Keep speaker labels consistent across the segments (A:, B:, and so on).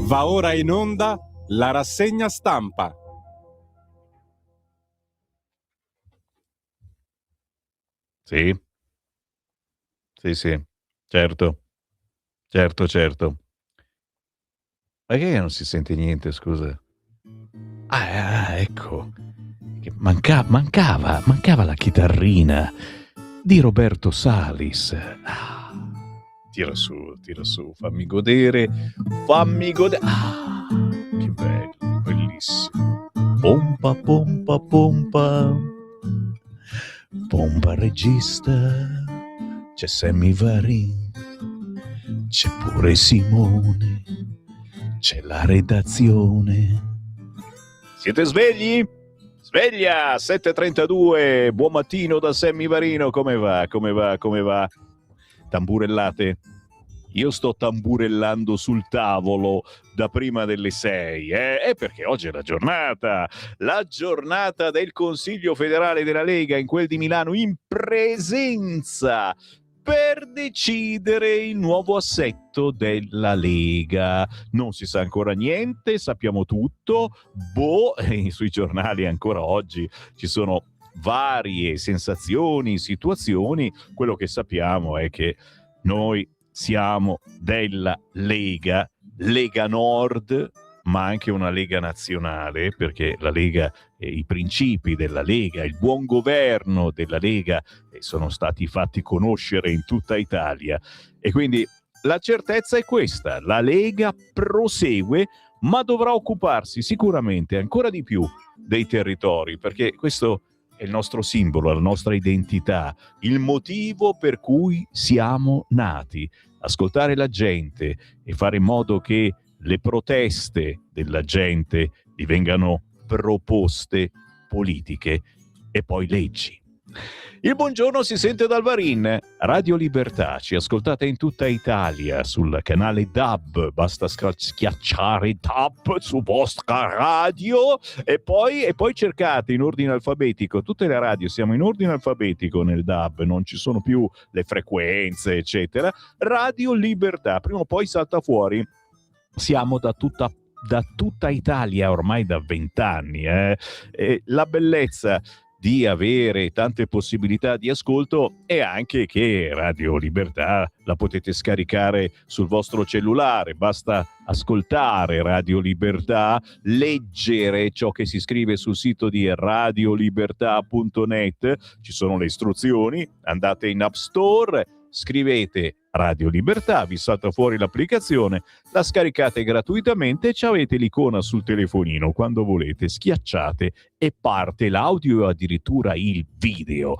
A: Va ora in onda la rassegna stampa.
B: Sì, sì, certo. Ma che non si sente niente, scusa? Ecco. Che mancava la chitarrina di Roberto Salis. Tira su, fammi godere. Che bello, bellissimo. Pompa, pompa, pompa. Pompa regista. C'è Sammy Varin. C'è pure Simone. C'è la redazione. Siete svegli? Sveglia, 7:32. Buon mattino da Sammy Varino. Come va? Tamburellate? Io sto tamburellando sul tavolo da prima delle 6, perché oggi è la giornata del Consiglio federale della Lega, in quel di Milano, in presenza per decidere il nuovo assetto della Lega. Non si sa ancora niente, sappiamo tutto. Sui giornali ancora oggi ci sono varie sensazioni, situazioni. Quello che sappiamo è che noi siamo della Lega Nord, ma anche una Lega nazionale, perché la Lega, i principi della Lega, il buon governo della Lega sono stati fatti conoscere in tutta Italia, e quindi la certezza è questa: la Lega prosegue, ma dovrà occuparsi sicuramente ancora di più dei territori, perché questo è il nostro simbolo, la nostra identità, il motivo per cui siamo nati. Ascoltare la gente e fare in modo che le proteste della gente divengano proposte politiche e poi leggi. Il buongiorno si sente dal Varin. Radio Libertà, ci ascoltate in tutta Italia sul canale DAB, basta schiacciare DAB su vostra radio e poi cercate in ordine alfabetico, tutte le radio siamo in ordine alfabetico nel DAB, non ci sono più le frequenze eccetera. Radio Libertà, prima o poi salta fuori. Siamo da tutta Italia ormai da 20 anni. La bellezza di avere tante possibilità di ascolto è anche che Radio Libertà la potete scaricare sul vostro cellulare, basta ascoltare Radio Libertà, leggere ciò che si scrive sul sito di radiolibertà.net, ci sono le istruzioni, andate in App Store, scrivete Radio Libertà, vi salta fuori l'applicazione, la scaricate gratuitamente e ci avete l'icona sul telefonino, quando volete schiacciate e parte l'audio e addirittura il video.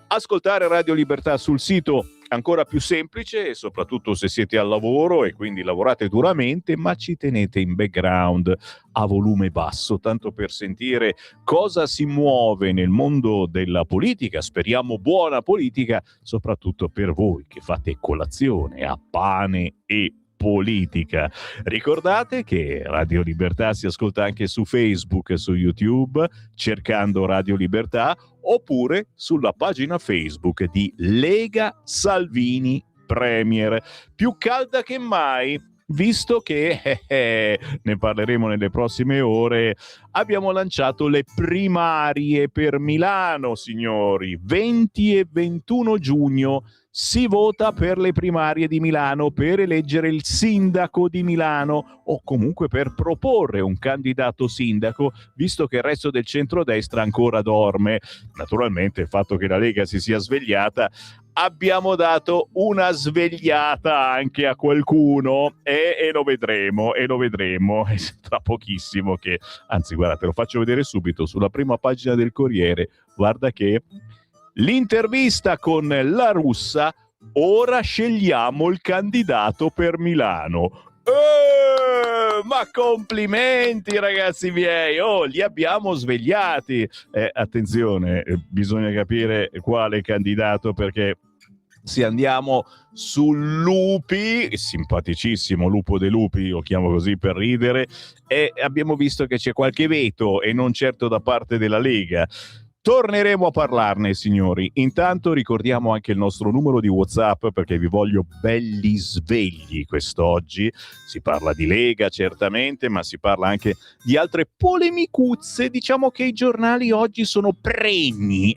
B: Ascoltare Radio Libertà sul sito ancora più semplice, soprattutto se siete al lavoro e quindi lavorate duramente, ma ci tenete in background a volume basso, tanto per sentire cosa si muove nel mondo della politica, speriamo buona politica, soprattutto per voi che fate colazione a pane e politica. Ricordate che Radio Libertà si ascolta anche su Facebook e su YouTube cercando Radio Libertà, oppure sulla pagina Facebook di Lega Salvini Premier, più calda che mai, visto che ne parleremo nelle prossime ore. Abbiamo lanciato le primarie per Milano, signori. 20 e 21 giugno si vota per le primarie di Milano per eleggere il sindaco di Milano, o comunque per proporre un candidato sindaco, visto che il resto del centrodestra ancora dorme. Naturalmente il fatto che la Lega si sia svegliata, abbiamo dato una svegliata anche a qualcuno e lo vedremo tra pochissimo, che anzi guarda, te lo faccio vedere subito sulla prima pagina del Corriere. Guarda che l'intervista con La Russa: ora scegliamo il candidato per Milano. Ma complimenti ragazzi miei, li abbiamo svegliati. Attenzione, bisogna capire quale candidato, perché se andiamo sul Lupi, simpaticissimo Lupo De Lupi, lo chiamo così per ridere, e abbiamo visto che c'è qualche veto, e non certo da parte della Lega. Torneremo a parlarne, signori. Intanto ricordiamo anche il nostro numero di WhatsApp, perché vi voglio belli svegli quest'oggi. Si parla di Lega, certamente, ma si parla anche di altre polemicuzze. Diciamo che i giornali oggi sono pregni,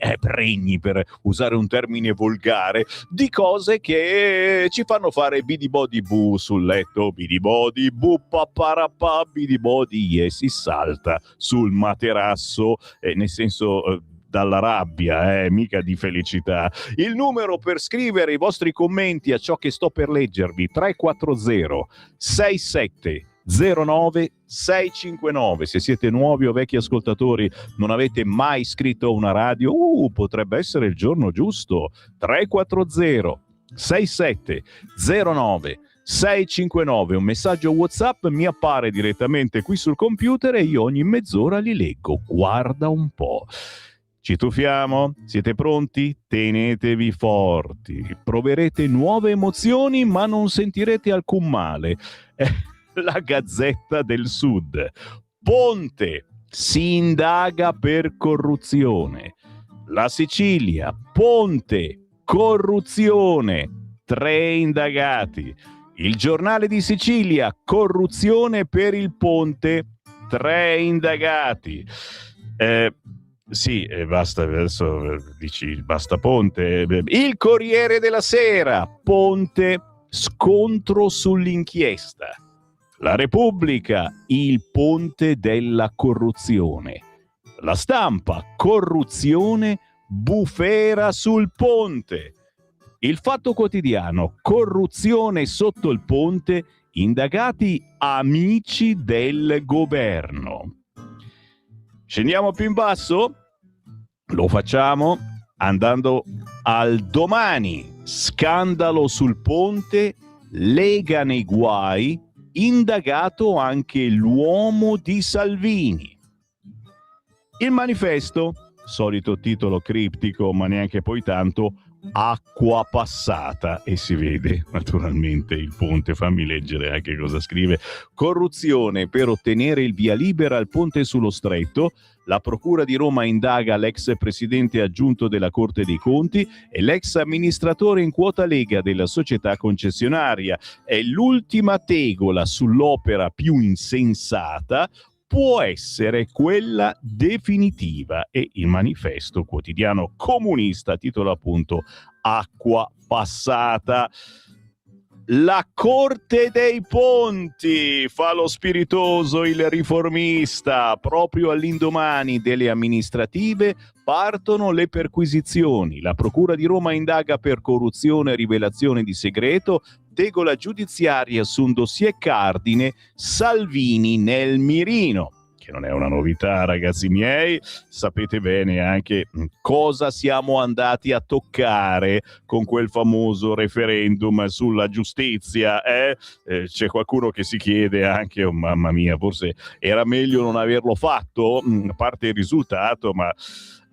B: per usare un termine volgare, di cose che ci fanno fare bidi bodi bu sul letto, bidi bodi bu paparapà, bidi bodi, e si salta sul materasso, nel senso... dalla rabbia, mica di felicità. Il numero per scrivere i vostri commenti a ciò che sto per leggervi: 340 6709 659. Se siete nuovi o vecchi ascoltatori, non avete mai iscritto a una radio, potrebbe essere il giorno giusto. 340 6709 659, un messaggio WhatsApp mi appare direttamente qui sul computer e io ogni mezz'ora li leggo. Guarda un po'. Ci tuffiamo? Siete pronti? Tenetevi forti. Proverete nuove emozioni, ma non sentirete alcun male. La Gazzetta del Sud. Ponte. Si indaga per corruzione. La Sicilia. Ponte. Corruzione. 3 indagati. Il Giornale di Sicilia. Corruzione per il ponte. 3 indagati. Sì, basta, adesso dici basta ponte. Il Corriere della Sera, ponte, scontro sull'inchiesta. La Repubblica, il ponte della corruzione. La Stampa, corruzione, bufera sul ponte. Il Fatto Quotidiano, corruzione sotto il ponte, indagati amici del governo. Scendiamo più in basso? Lo facciamo andando al Domani. Scandalo sul ponte, Lega nei guai, indagato anche l'uomo di Salvini. Il Manifesto, solito titolo criptico, ma neanche poi tanto, acqua passata, e si vede naturalmente il ponte. Fammi leggere anche cosa scrive. Corruzione per ottenere il via libera al ponte sullo Stretto. La Procura di Roma indaga l'ex presidente aggiunto della Corte dei Conti e l'ex amministratore in quota Lega della società concessionaria. È l'ultima tegola sull'opera più insensata, può essere quella definitiva. E il Manifesto, quotidiano comunista, titola appunto acqua passata. La Corte dei Ponti, fa lo spiritoso il riformista. Proprio all'indomani delle amministrative partono le perquisizioni. La Procura di Roma indaga per corruzione e rivelazione di segreto, tegola giudiziaria su un dossier cardine, Salvini nel mirino. Che non è una novità, ragazzi miei. Sapete bene anche cosa siamo andati a toccare con quel famoso referendum sulla giustizia. C'è qualcuno che si chiede anche, oh, mamma mia, forse era meglio non averlo fatto, a parte il risultato, ma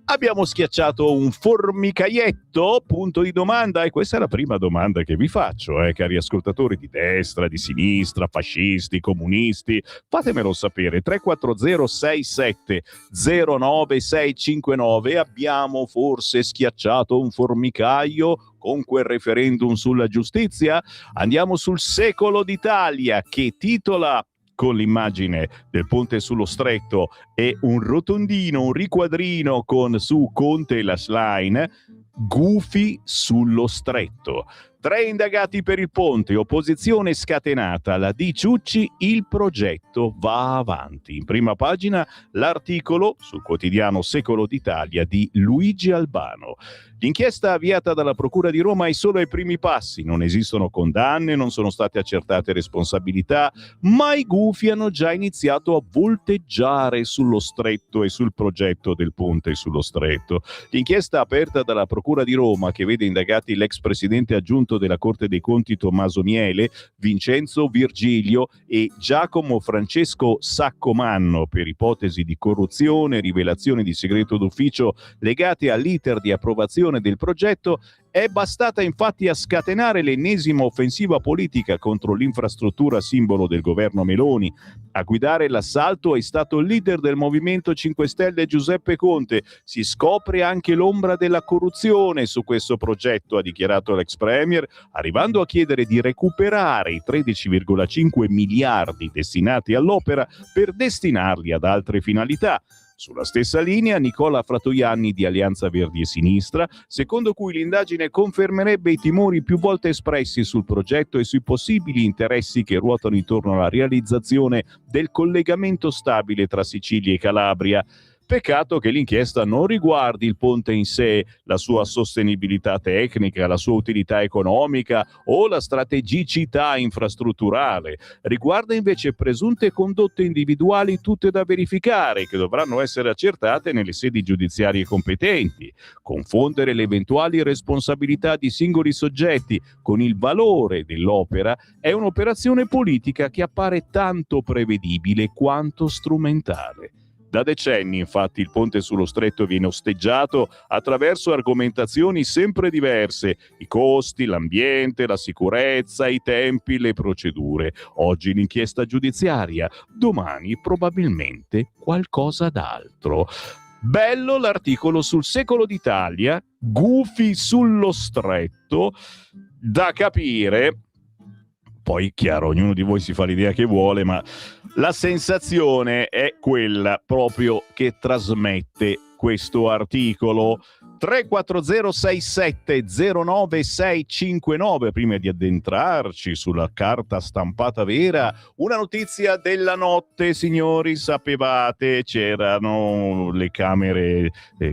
B: abbiamo schiacciato un formicaietto? Punto di domanda. E questa è la prima domanda che vi faccio, cari ascoltatori di destra, di sinistra, fascisti, comunisti. Fatemelo sapere. 340 6709 659. Abbiamo forse schiacciato un formicaio con quel referendum sulla giustizia? Andiamo sul Secolo d'Italia, che titola, con l'immagine del ponte sullo Stretto e un rotondino, un riquadrino con su Conte e la Schlein, gufi sullo Stretto. 3 indagati per il ponte, opposizione scatenata, la Di Ciucci, il progetto va avanti. In prima pagina l'articolo sul quotidiano Secolo d'Italia di Luigi Albano. L'inchiesta avviata dalla Procura di Roma è solo ai primi passi, non esistono condanne, non sono state accertate responsabilità, ma i gufi hanno già iniziato a volteggiare sullo Stretto e sul progetto del ponte sullo Stretto. L'inchiesta aperta dalla Procura di Roma, che vede indagati l'ex presidente aggiunto della Corte dei Conti Tommaso Miele, Vincenzo Virgilio e Giacomo Francesco Saccomanno per ipotesi di corruzione, rivelazione di segreto d'ufficio legate all'iter di approvazione del progetto, È bastata infatti a scatenare l'ennesima offensiva politica contro l'infrastruttura simbolo del governo Meloni. A guidare l'assalto è stato il leader del Movimento 5 Stelle Giuseppe Conte. Si scopre anche l'ombra della corruzione su questo progetto, ha dichiarato l'ex premier, arrivando a chiedere di recuperare i 13,5 miliardi destinati all'opera per destinarli ad altre finalità. Sulla stessa linea Nicola Fratoianni di Alleanza Verdi e Sinistra, secondo cui l'indagine confermerebbe i timori più volte espressi sul progetto e sui possibili interessi che ruotano intorno alla realizzazione del collegamento stabile tra Sicilia e Calabria. Peccato che l'inchiesta non riguardi il ponte in sé, la sua sostenibilità tecnica, la sua utilità economica o la strategicità infrastrutturale. Riguarda invece presunte condotte individuali tutte da verificare, che dovranno essere accertate nelle sedi giudiziarie competenti. Confondere le eventuali responsabilità di singoli soggetti con il valore dell'opera è un'operazione politica che appare tanto prevedibile quanto strumentale. Da decenni, infatti, il ponte sullo stretto viene osteggiato attraverso argomentazioni sempre diverse: i costi, l'ambiente, la sicurezza, i tempi, le procedure. Oggi l'inchiesta giudiziaria, domani probabilmente qualcosa d'altro. Bello l'articolo sul Secolo d'Italia, gufi sullo stretto, da capire. Poi, chiaro, ognuno di voi si fa l'idea che vuole, ma la sensazione è quella proprio che trasmette questo articolo. 340670969. Prima di addentrarci sulla carta stampata vera, una notizia della notte, signori. Sapevate, c'erano le camere,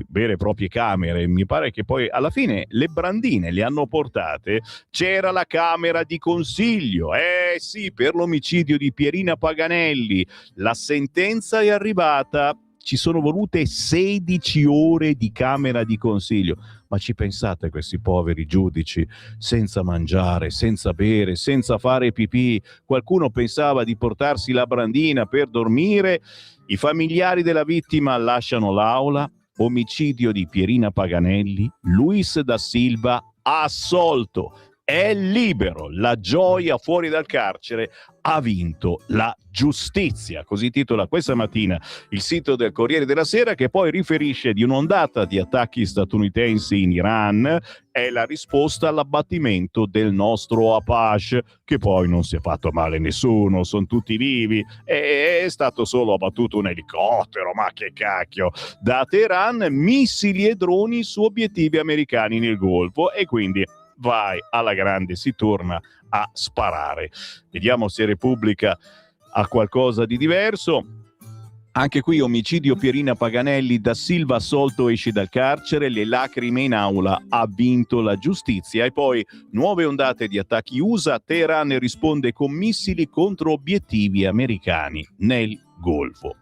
B: vere e proprie camere. Mi pare che poi alla fine le brandine le hanno portate. C'era la camera di consiglio, sì, per l'omicidio di Pierina Paganelli. La sentenza è arrivata. Ci sono volute 16 ore di camera di consiglio. Ma ci pensate, questi poveri giudici, senza mangiare, senza bere, senza fare pipì? Qualcuno pensava di portarsi la brandina per dormire? I familiari della vittima lasciano l'aula. Omicidio di Pierina Paganelli. Luis da Silva assolto. È libero, la gioia fuori dal carcere, ha vinto la giustizia, così titola questa mattina il sito del Corriere della Sera, che poi riferisce di un'ondata di attacchi statunitensi in Iran. È la risposta all'abbattimento del nostro Apache, che poi non si è fatto male nessuno, sono tutti vivi, è stato solo abbattuto un elicottero, ma che cacchio. Da Teheran missili e droni su obiettivi americani nel Golfo, e quindi vai alla grande, si torna a sparare. Vediamo se Repubblica ha qualcosa di diverso. Anche qui omicidio Pierina Paganelli, da Silva assolto, esce dal carcere, le lacrime in aula, ha vinto la giustizia. E poi nuove ondate di attacchi USA, Teheran risponde con missili contro obiettivi americani nel Golfo.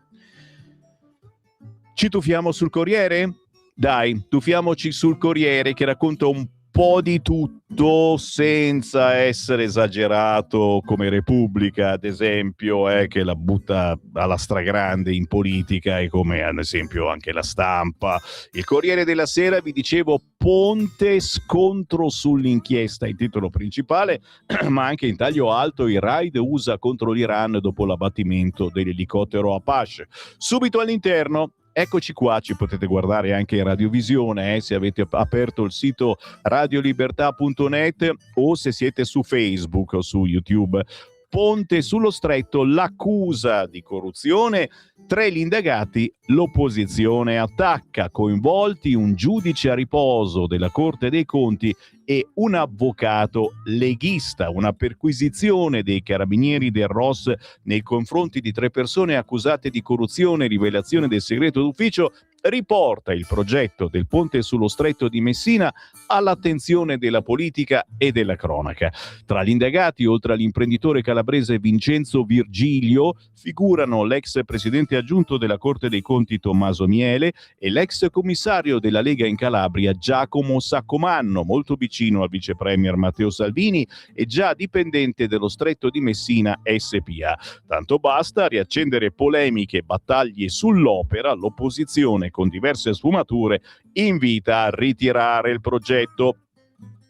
B: Ci tuffiamo sul Corriere? Dai, tuffiamoci sul Corriere, che racconta un po' di tutto senza essere esagerato come Repubblica, ad esempio, che la butta alla stragrande in politica, e come ad esempio anche La Stampa. Il Corriere della Sera, vi dicevo, ponte, scontro sull'inchiesta, il titolo principale, ma anche in taglio alto i raid USA contro l'Iran dopo l'abbattimento dell'elicottero Apache. Subito all'interno, eccoci qua, ci potete guardare anche in radiovisione, se avete aperto il sito radiolibertà.net o se siete su Facebook o su YouTube. Ponte sullo stretto, l'accusa di corruzione, 3 gli indagati, l'opposizione attacca, coinvolti un giudice a riposo della Corte dei Conti e un avvocato leghista. Una perquisizione dei carabinieri del ROS nei confronti di 3 persone accusate di corruzione e rivelazione del segreto d'ufficio riporta il progetto del ponte sullo stretto di Messina all'attenzione della politica e della cronaca. Tra gli indagati, oltre all'imprenditore calabrese Vincenzo Virgilio, figurano l'ex presidente aggiunto della Corte dei Conti Tommaso Miele e l'ex commissario della Lega in Calabria Giacomo Saccomanno, molto vicino al vice premier Matteo Salvini e già dipendente dello Stretto di Messina SPA. Tanto basta riaccendere polemiche e battaglie sull'opera. L'opposizione, con diverse sfumature, invita a ritirare il progetto.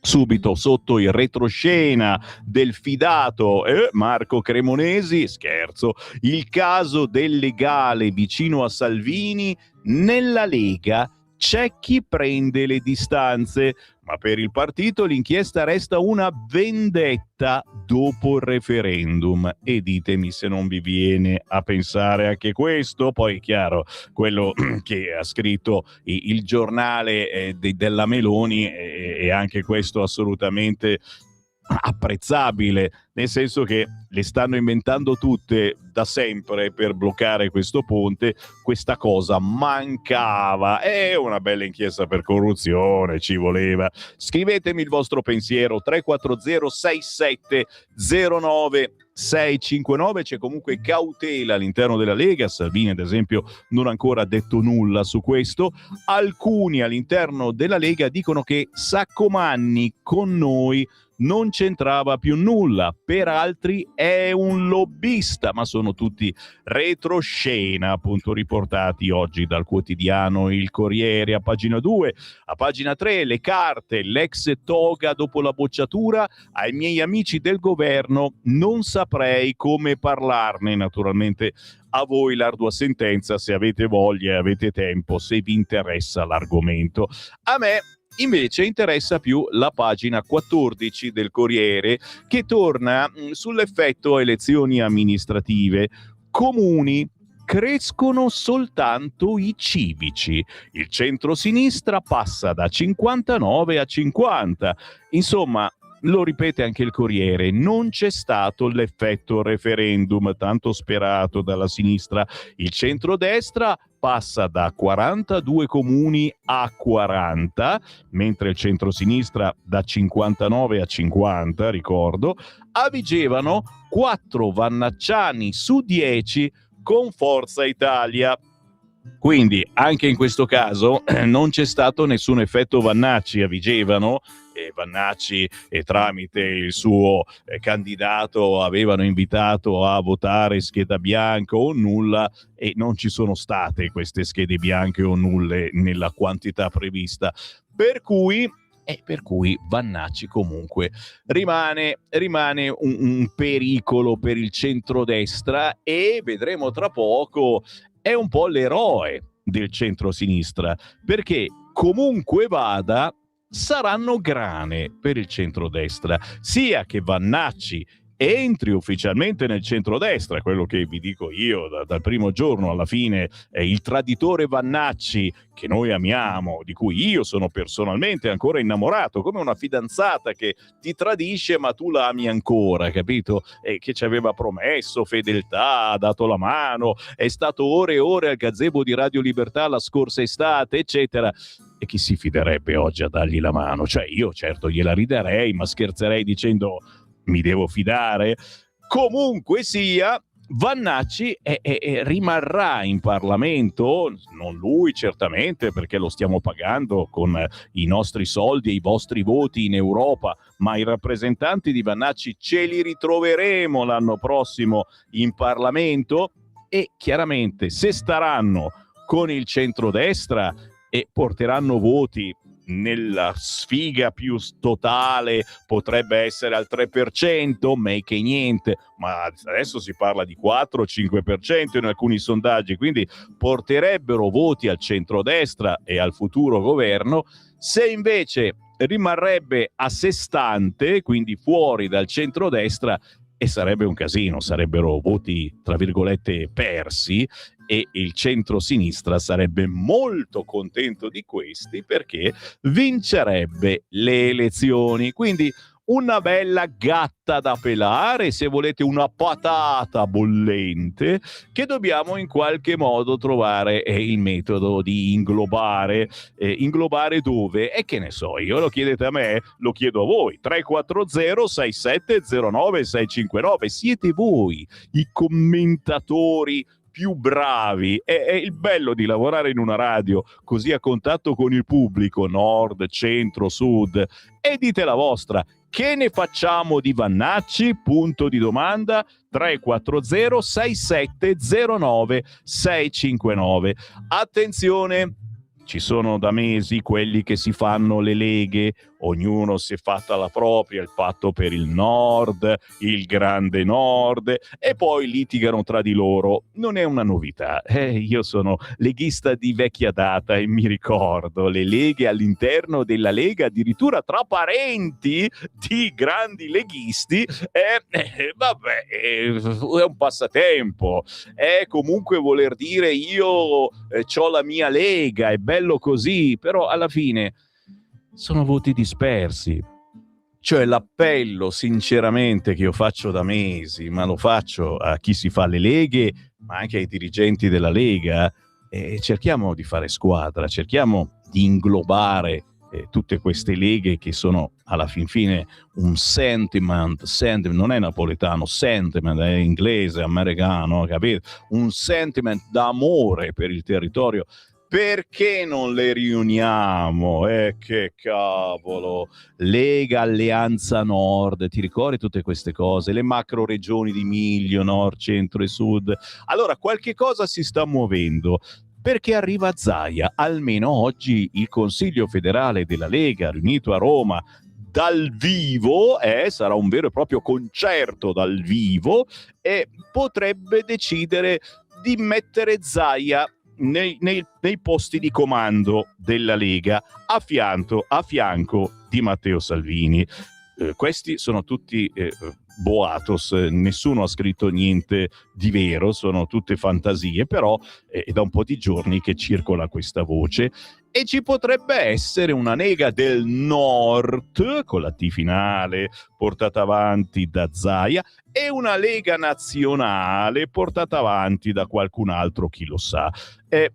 B: subito sotto il retroscena del fidato Marco Cremonesi, scherzo, il caso del legale vicino a Salvini, nella Lega c'è chi prende le distanze, ma per il partito l'inchiesta resta una vendetta dopo il referendum. E ditemi se non vi viene a pensare anche questo. Poi è chiaro, quello che ha scritto il giornale della Meloni è anche questo assolutamente apprezzabile, nel senso che le stanno inventando tutte da sempre per bloccare questo ponte. Questa cosa mancava, è una bella inchiesta per corruzione, ci voleva. Scrivetemi il vostro pensiero 340 6709 659. C'è comunque cautela all'interno della Lega. Salvini ad esempio non ha ancora detto nulla su questo. Alcuni all'interno della Lega dicono che Saccomanni con noi non c'entrava più nulla, per altri è un lobbista, ma sono tutti retroscena, appunto riportati oggi dal quotidiano Il Corriere a pagina 2. A pagina 3 le carte, l'ex toga dopo la bocciatura, ai miei amici del governo non saprei come parlarne. Naturalmente a voi l'ardua sentenza, se avete voglia e avete tempo, se vi interessa l'argomento. A me invece interessa più la pagina 14 del Corriere, che torna sull'effetto elezioni amministrative. Comuni, crescono soltanto i civici. Il centrosinistra passa da 59 a 50. Insomma, lo ripete anche il Corriere, non c'è stato l'effetto referendum tanto sperato dalla sinistra. Il centrodestra passa da 42 comuni a 40, mentre il centrosinistra da 59 a 50, ricordo. A Vigevano 4 vannacciani su 10 con Forza Italia. Quindi anche in questo caso non c'è stato nessun effetto Vannacci a Vigevano. Vannacci tramite il suo candidato avevano invitato a votare scheda bianca o nulla, e non ci sono state queste schede bianche o nulle nella quantità prevista, per cui Vannacci comunque rimane un pericolo per il centrodestra, e vedremo tra poco è un po' l'eroe del centrosinistra, perché comunque vada saranno grane per il centrodestra, sia che Vannacci entri ufficialmente nel centrodestra, quello che vi dico io dal primo giorno alla fine, il traditore Vannacci che noi amiamo, di cui io sono personalmente ancora innamorato, come una fidanzata che ti tradisce ma tu la ami ancora, capito? E che ci aveva promesso fedeltà, ha dato la mano, è stato ore e ore al gazebo di Radio Libertà la scorsa estate, eccetera. E chi si fiderebbe oggi a dargli la mano? Cioè io certo gliela riderei, ma scherzerei dicendo mi devo fidare? Comunque sia, Vannacci rimarrà in Parlamento, non lui certamente perché lo stiamo pagando con i nostri soldi e i vostri voti in Europa, ma i rappresentanti di Vannacci ce li ritroveremo l'anno prossimo in Parlamento, e chiaramente se staranno con il centrodestra e porteranno voti nella sfiga più totale, potrebbe essere al 3%, make e niente, ma adesso si parla di 4-5% in alcuni sondaggi, quindi porterebbero voti al centrodestra e al futuro governo. Se invece rimarrebbe a sé stante, quindi fuori dal centrodestra, e sarebbe un casino, sarebbero voti tra virgolette persi, e il centro-sinistra sarebbe molto contento di questi perché vincerebbe le elezioni. Quindi una bella gatta da pelare, se volete una patata bollente, che dobbiamo in qualche modo trovare il metodo di inglobare. Inglobare dove? E che ne so io, lo chiedete a me, lo chiedo a voi. 340 6709 659, siete voi i commentatori più bravi. È il bello di lavorare in una radio così a contatto con il pubblico, nord, centro, sud, e dite la vostra. Che ne facciamo di Vannacci? Punto di domanda. 340 6709 659. Attenzione, Ci sono da mesi quelli che si fanno le leghe, ognuno si è fatta la propria, il patto per il nord, il grande nord, e poi litigano tra di loro. Non è una novità. Io sono leghista di vecchia data e mi ricordo le leghe all'interno della Lega, addirittura tra parenti di grandi leghisti. Vabbè, è un passatempo. È comunque voler dire io c'ho la mia Lega, è bello così, però alla fine sono voti dispersi. Cioè l'appello sinceramente che io faccio da mesi, ma lo faccio a chi si fa le leghe, ma anche ai dirigenti della Lega, cerchiamo di fare squadra, cerchiamo di inglobare tutte queste leghe che sono alla fin fine un sentiment, non è napoletano, sentiment è inglese, americano, capito? Un sentiment d'amore per il territorio. Perché non le riuniamo? Che cavolo! Lega, Alleanza Nord, ti ricordi tutte queste cose? Le macro regioni di Miglio, Nord, Centro e Sud. Allora, qualche cosa si sta muovendo. Perché arriva Zaia, almeno oggi il Consiglio federale della Lega riunito a Roma dal vivo, sarà un vero e proprio concerto dal vivo, e potrebbe decidere di mettere Zaia nei posti di comando della Lega a fianco di Matteo Salvini. Questi sono tutti boatos, nessuno ha scritto niente di vero, sono tutte fantasie, però è da un po' di giorni che circola questa voce e ci potrebbe essere una Lega del Nord, con la T finale, portata avanti da Zaia, e una Lega nazionale portata avanti da qualcun altro, chi lo sa.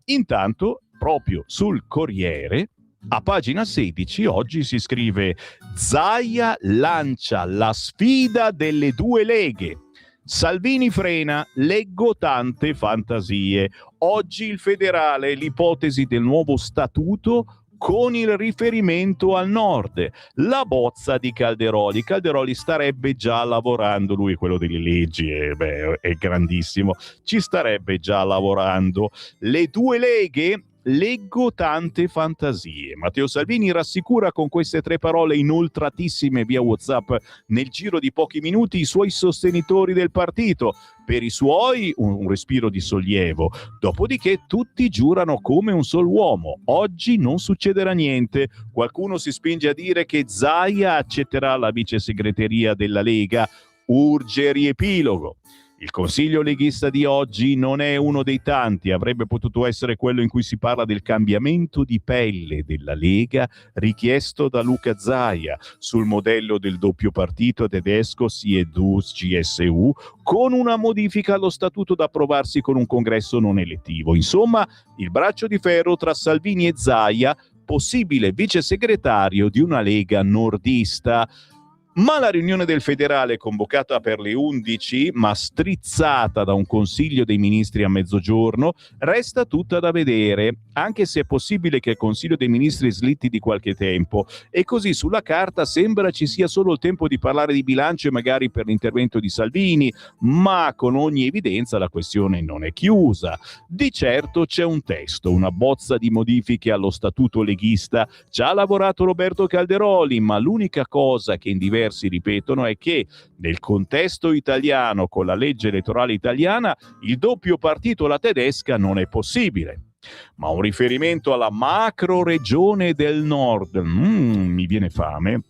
B: Intanto, proprio sul Corriere, a pagina 16 oggi si scrive: Zaia lancia la sfida delle due leghe. Salvini frena, leggo tante fantasie. Oggi il federale, l'ipotesi del nuovo statuto con il riferimento al nord. La bozza di Calderoli. Calderoli starebbe già lavorando, lui è quello delle leggi, è grandissimo, ci starebbe già lavorando. Le due leghe? Leggo tante fantasie. Matteo Salvini rassicura con queste 3 parole inoltratissime via WhatsApp nel giro di pochi minuti i suoi sostenitori del partito. Per i suoi un respiro di sollievo. Dopodiché tutti giurano come un solo uomo. Oggi non succederà niente. Qualcuno si spinge a dire che Zaia accetterà la vice segreteria della Lega. Urge riepilogo. Il consiglio leghista di oggi non è uno dei tanti, avrebbe potuto essere quello in cui si parla del cambiamento di pelle della Lega richiesto da Luca Zaia sul modello del doppio partito tedesco CDU-CSU, con una modifica allo statuto da approvarsi con un congresso non elettivo. Insomma, il braccio di ferro tra Salvini e Zaia, possibile vice segretario di una Lega nordista. Ma la riunione del federale, convocata per le 11, ma strizzata da un consiglio dei ministri a mezzogiorno, resta tutta da vedere, anche se è possibile che il consiglio dei ministri slitti di qualche tempo. E così sulla carta sembra ci sia solo il tempo di parlare di bilancio e magari per l'intervento di Salvini, ma con ogni evidenza la questione non è chiusa. Di certo c'è un testo, una bozza di modifiche allo statuto leghista. Ci ha lavorato Roberto Calderoli, ma l'unica cosa che in diversi ripetono è che nel contesto italiano, con la legge elettorale italiana, il doppio partito alla tedesca non è possibile. Ma un riferimento alla macro regione del nord, mi viene fame,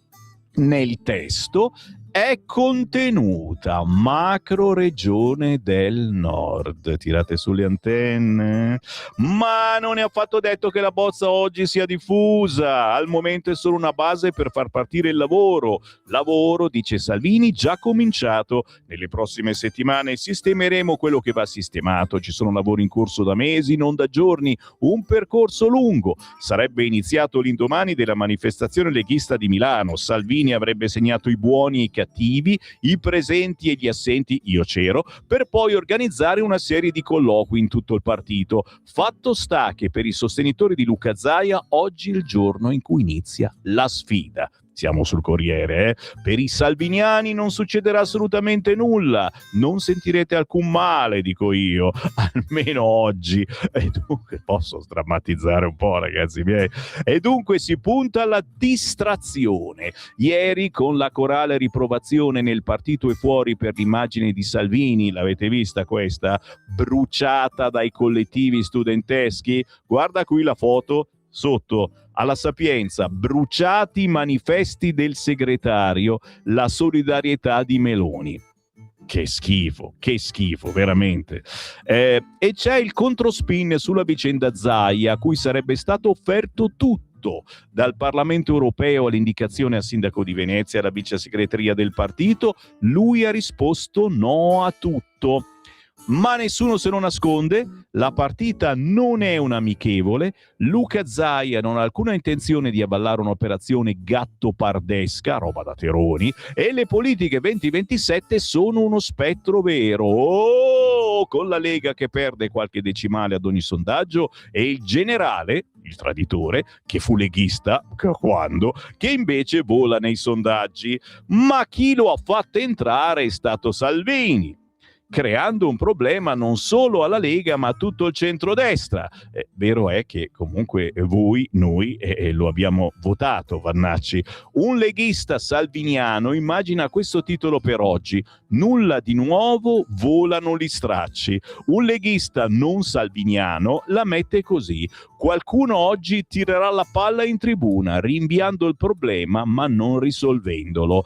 B: nel testo è contenuta macro regione del nord. Tirate sulle antenne. Ma non è affatto detto che la bozza oggi sia diffusa. Al momento è solo una base per far partire il lavoro. Lavoro, dice Salvini, già cominciato. Nelle prossime settimane sistemeremo quello che va sistemato. Ci sono lavori in corso da mesi, non da giorni. Un percorso lungo. Sarebbe iniziato l'indomani della manifestazione leghista di Milano. Salvini avrebbe segnato i buoni e i cattivi, i presenti e gli assenti, io c'ero, per poi organizzare una serie di colloqui in tutto il partito. Fatto sta che per i sostenitori di Luca Zaia oggi è il giorno in cui inizia la sfida. siamo sul Corriere, per i salviniani non succederà assolutamente nulla, non sentirete alcun male, dico io, almeno oggi. E dunque posso drammatizzare un po', ragazzi miei, e dunque si punta alla distrazione. Ieri con la corale riprovazione nel partito e fuori per l'immagine di Salvini, l'avete vista questa? Bruciata dai collettivi studenteschi? Guarda qui la foto sotto, alla Sapienza, bruciati i manifesti del segretario, la solidarietà di Meloni. Che schifo, veramente. E c'è il controspin sulla vicenda Zaia, a cui sarebbe stato offerto tutto, dal Parlamento europeo all'indicazione a sindaco di Venezia alla vice segreteria del partito. Lui ha risposto no a tutto. Ma nessuno se lo nasconde, la partita non è un'amichevole, Luca Zaia non ha alcuna intenzione di avallare un'operazione gattopardesca, roba da Teroni, e le politiche 2027 sono uno spettro vero. Oh, con la Lega che perde qualche decimale ad ogni sondaggio e il generale, il traditore, che fu leghista, quando, che invece vola nei sondaggi. Ma chi lo ha fatto entrare è stato Salvini, creando un problema non solo alla Lega ma a tutto il centrodestra. Vero è che comunque noi lo abbiamo votato, Vannacci. Un leghista salviniano immagina questo titolo per oggi: nulla di nuovo, volano gli stracci. Un leghista non salviniano la mette così: qualcuno oggi tirerà la palla in tribuna, rinviando il problema ma non risolvendolo.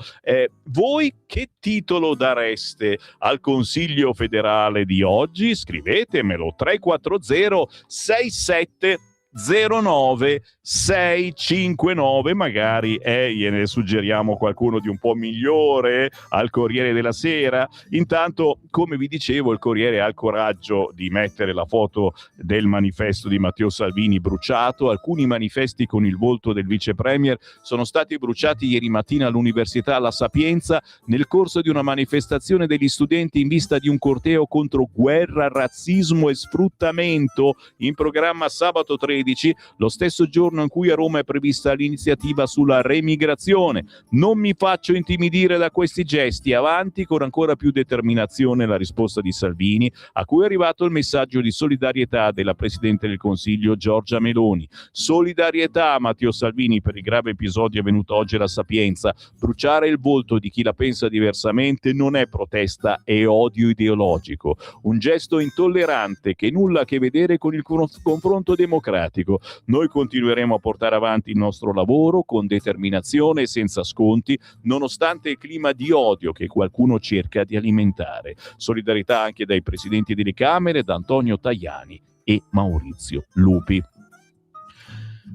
B: Voi che titolo dareste al Consiglio federale di oggi? Scrivetemelo: 340 67 09 659, magari gliene suggeriamo qualcuno di un po' migliore al Corriere della Sera. Intanto, come vi dicevo, il Corriere ha il coraggio di mettere la foto del manifesto di Matteo Salvini bruciato. Alcuni manifesti con il volto del vice premier sono stati bruciati ieri mattina all'Università La Sapienza nel corso di una manifestazione degli studenti in vista di un corteo contro guerra, razzismo e sfruttamento in programma sabato 13, lo stesso giorno in cui a Roma è prevista l'iniziativa sulla remigrazione. Non mi faccio intimidire da questi gesti, avanti con ancora più determinazione la risposta di Salvini, a cui è arrivato il messaggio di solidarietà della Presidente del Consiglio Giorgia Meloni. Solidarietà a Matteo Salvini per il grave episodio avvenuto oggi alla Sapienza. Bruciare il volto di chi la pensa diversamente non è protesta, è odio ideologico. Un gesto intollerante che nulla a che vedere con il confronto democratico. Noi continueremo a portare avanti il nostro lavoro con determinazione e senza sconti, nonostante il clima di odio che qualcuno cerca di alimentare. Solidarietà anche dai presidenti delle Camere, da Antonio Tajani e Maurizio Lupi.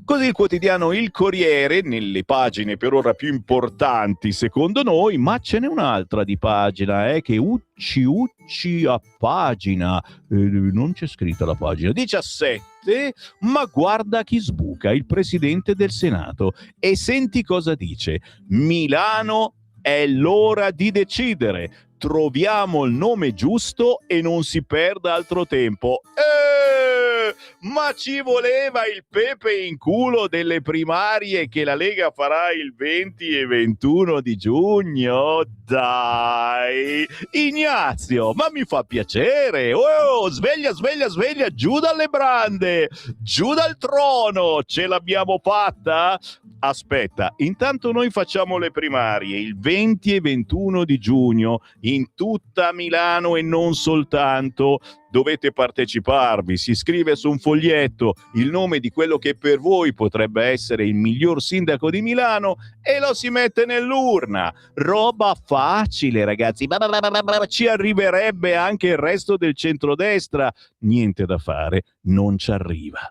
B: Così il quotidiano Il Corriere, nelle pagine per ora più importanti secondo noi, ma ce n'è un'altra di pagina che ucci a pagina, non c'è scritta la pagina, 17, ma guarda chi sbuca, il Presidente del Senato. E senti cosa dice: Milano è l'ora di decidere, troviamo il nome giusto e non si perda altro tempo. Ma ci voleva il pepe in culo delle primarie che la Lega farà il 20 e 21 di giugno? Dai, Ignazio, ma mi fa piacere. Oh, sveglia, giù dalle brande, giù dal trono, ce l'abbiamo fatta? Aspetta, intanto noi facciamo le primarie il 20 e 21 di giugno in tutta Milano e non soltanto. Dovete parteciparvi, si scrive su un foglietto il nome di quello che per voi potrebbe essere il miglior sindaco di Milano e lo si mette nell'urna. Roba facile, ragazzi, ci arriverebbe anche il resto del centrodestra. Niente da fare, non ci arriva.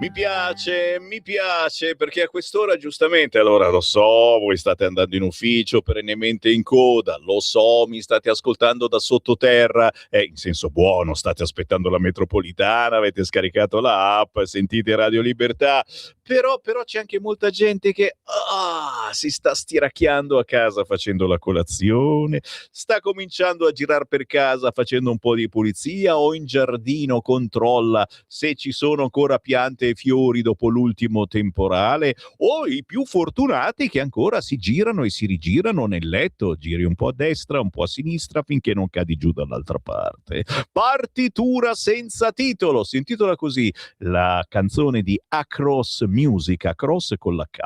B: Mi piace perché a quest'ora giustamente, allora lo so, voi state andando in ufficio perennemente in coda, lo so, mi state ascoltando da sottoterra, in senso buono, state aspettando la metropolitana, avete scaricato la app, sentite Radio Libertà, però c'è anche molta gente che si sta stiracchiando a casa facendo la colazione, sta cominciando a girare per casa facendo un po' di pulizia o in giardino controlla se ci sono ancora piante e fiori dopo l'ultimo temporale, o i più fortunati che ancora si girano e si rigirano nel letto, giri un po' a destra, un po' a sinistra finché non cadi giù dall'altra parte. Partitura senza titolo, si intitola così la canzone di Across Music, Across con la K.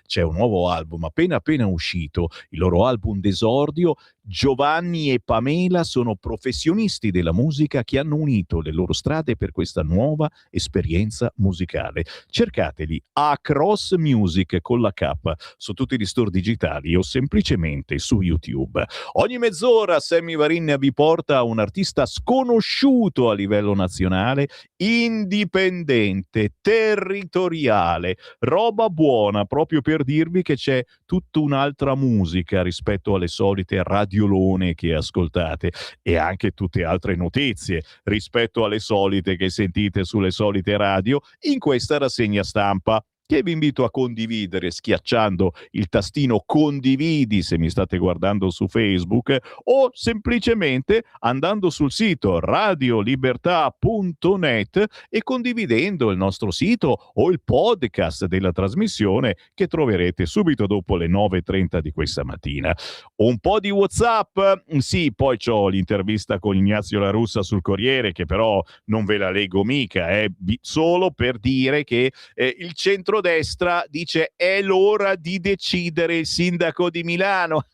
B: C'è un nuovo album appena uscito, il loro album d'esordio. Giovanni e Pamela sono professionisti della musica che hanno unito le loro strade per questa nuova esperienza musicale. Cercateli Across Music con la K su tutti gli store digitali o semplicemente su YouTube. Ogni mezz'ora Sammy Varin vi porta un artista sconosciuto a livello nazionale, indipendente, territoriale, roba buona, proprio per dirvi che c'è tutta un'altra musica rispetto alle solite radiolone che ascoltate e anche tutte altre notizie rispetto alle solite che sentite sulle solite radio in questa rassegna stampa, che vi invito a condividere schiacciando il tastino condividi se mi state guardando su Facebook o semplicemente andando sul sito radiolibertà.net e condividendo il nostro sito o il podcast della trasmissione che troverete subito dopo le 9:30 di questa mattina. Un po' di WhatsApp, sì, poi c'ho l'intervista con Ignazio La Russa sul Corriere che però non ve la leggo mica, solo per dire che il centrodestra dice è l'ora di decidere il sindaco di Milano.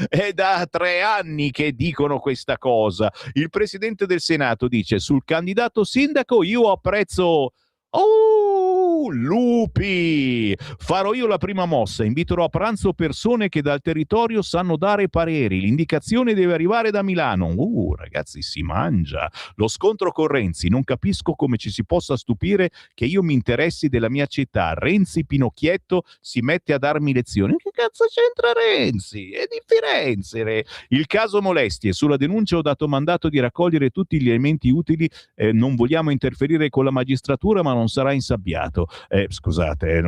B: È da 3 anni che dicono questa cosa. Il presidente del Senato dice sul candidato sindaco io apprezzo... Oh, lupi! Farò io la prima mossa, inviterò a pranzo persone che dal territorio sanno dare pareri, l'indicazione deve arrivare da Milano. Ragazzi, si mangia. Lo scontro con Renzi, non capisco come ci si possa stupire che io mi interessi della mia città. Renzi Pinocchietto si mette a darmi lezioni. Che cazzo c'entra Renzi? È di Firenze. Il caso molestie, sulla denuncia ho dato mandato di raccogliere tutti gli elementi utili, non vogliamo interferire con la magistratura ma non sarà insabbiato. Scusate,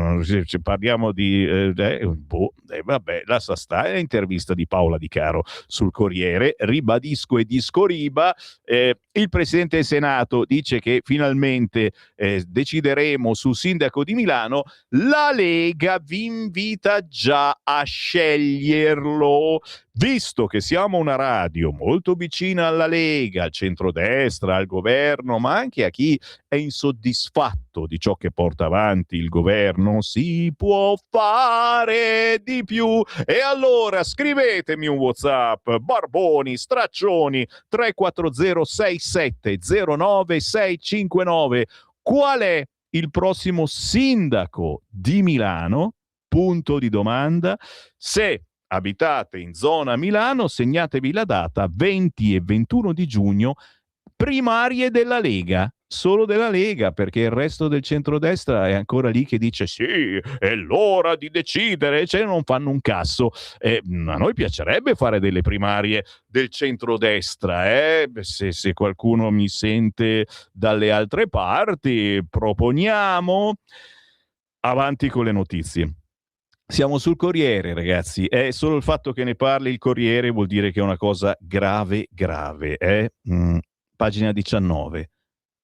B: parliamo di... vabbè, lascia stare l'intervista di Paola Di Caro sul Corriere. Ribadisco e discoriba, il Presidente del Senato dice che finalmente decideremo sul sindaco di Milano. La Lega vi invita già a sceglierlo. Visto che siamo una radio molto vicina alla Lega, al centrodestra, al governo, ma anche a chi è insoddisfatto di ciò che porta avanti il governo, si può fare di più. E allora scrivetemi un WhatsApp, barboni, straccioni, 3406709 qual è il prossimo sindaco di Milano? Punto di domanda. Se abitate in zona Milano, segnatevi la data 20 e 21 di giugno, primarie della Lega, solo della Lega, perché il resto del centrodestra è ancora lì che dice sì, è l'ora di decidere, cioè non fanno un cazzo. A noi piacerebbe fare delle primarie del centrodestra, se qualcuno mi sente dalle altre parti, proponiamo. Avanti con le notizie. Siamo sul Corriere, ragazzi. È solo il fatto che ne parli il Corriere vuol dire che è una cosa grave. Pagina 19.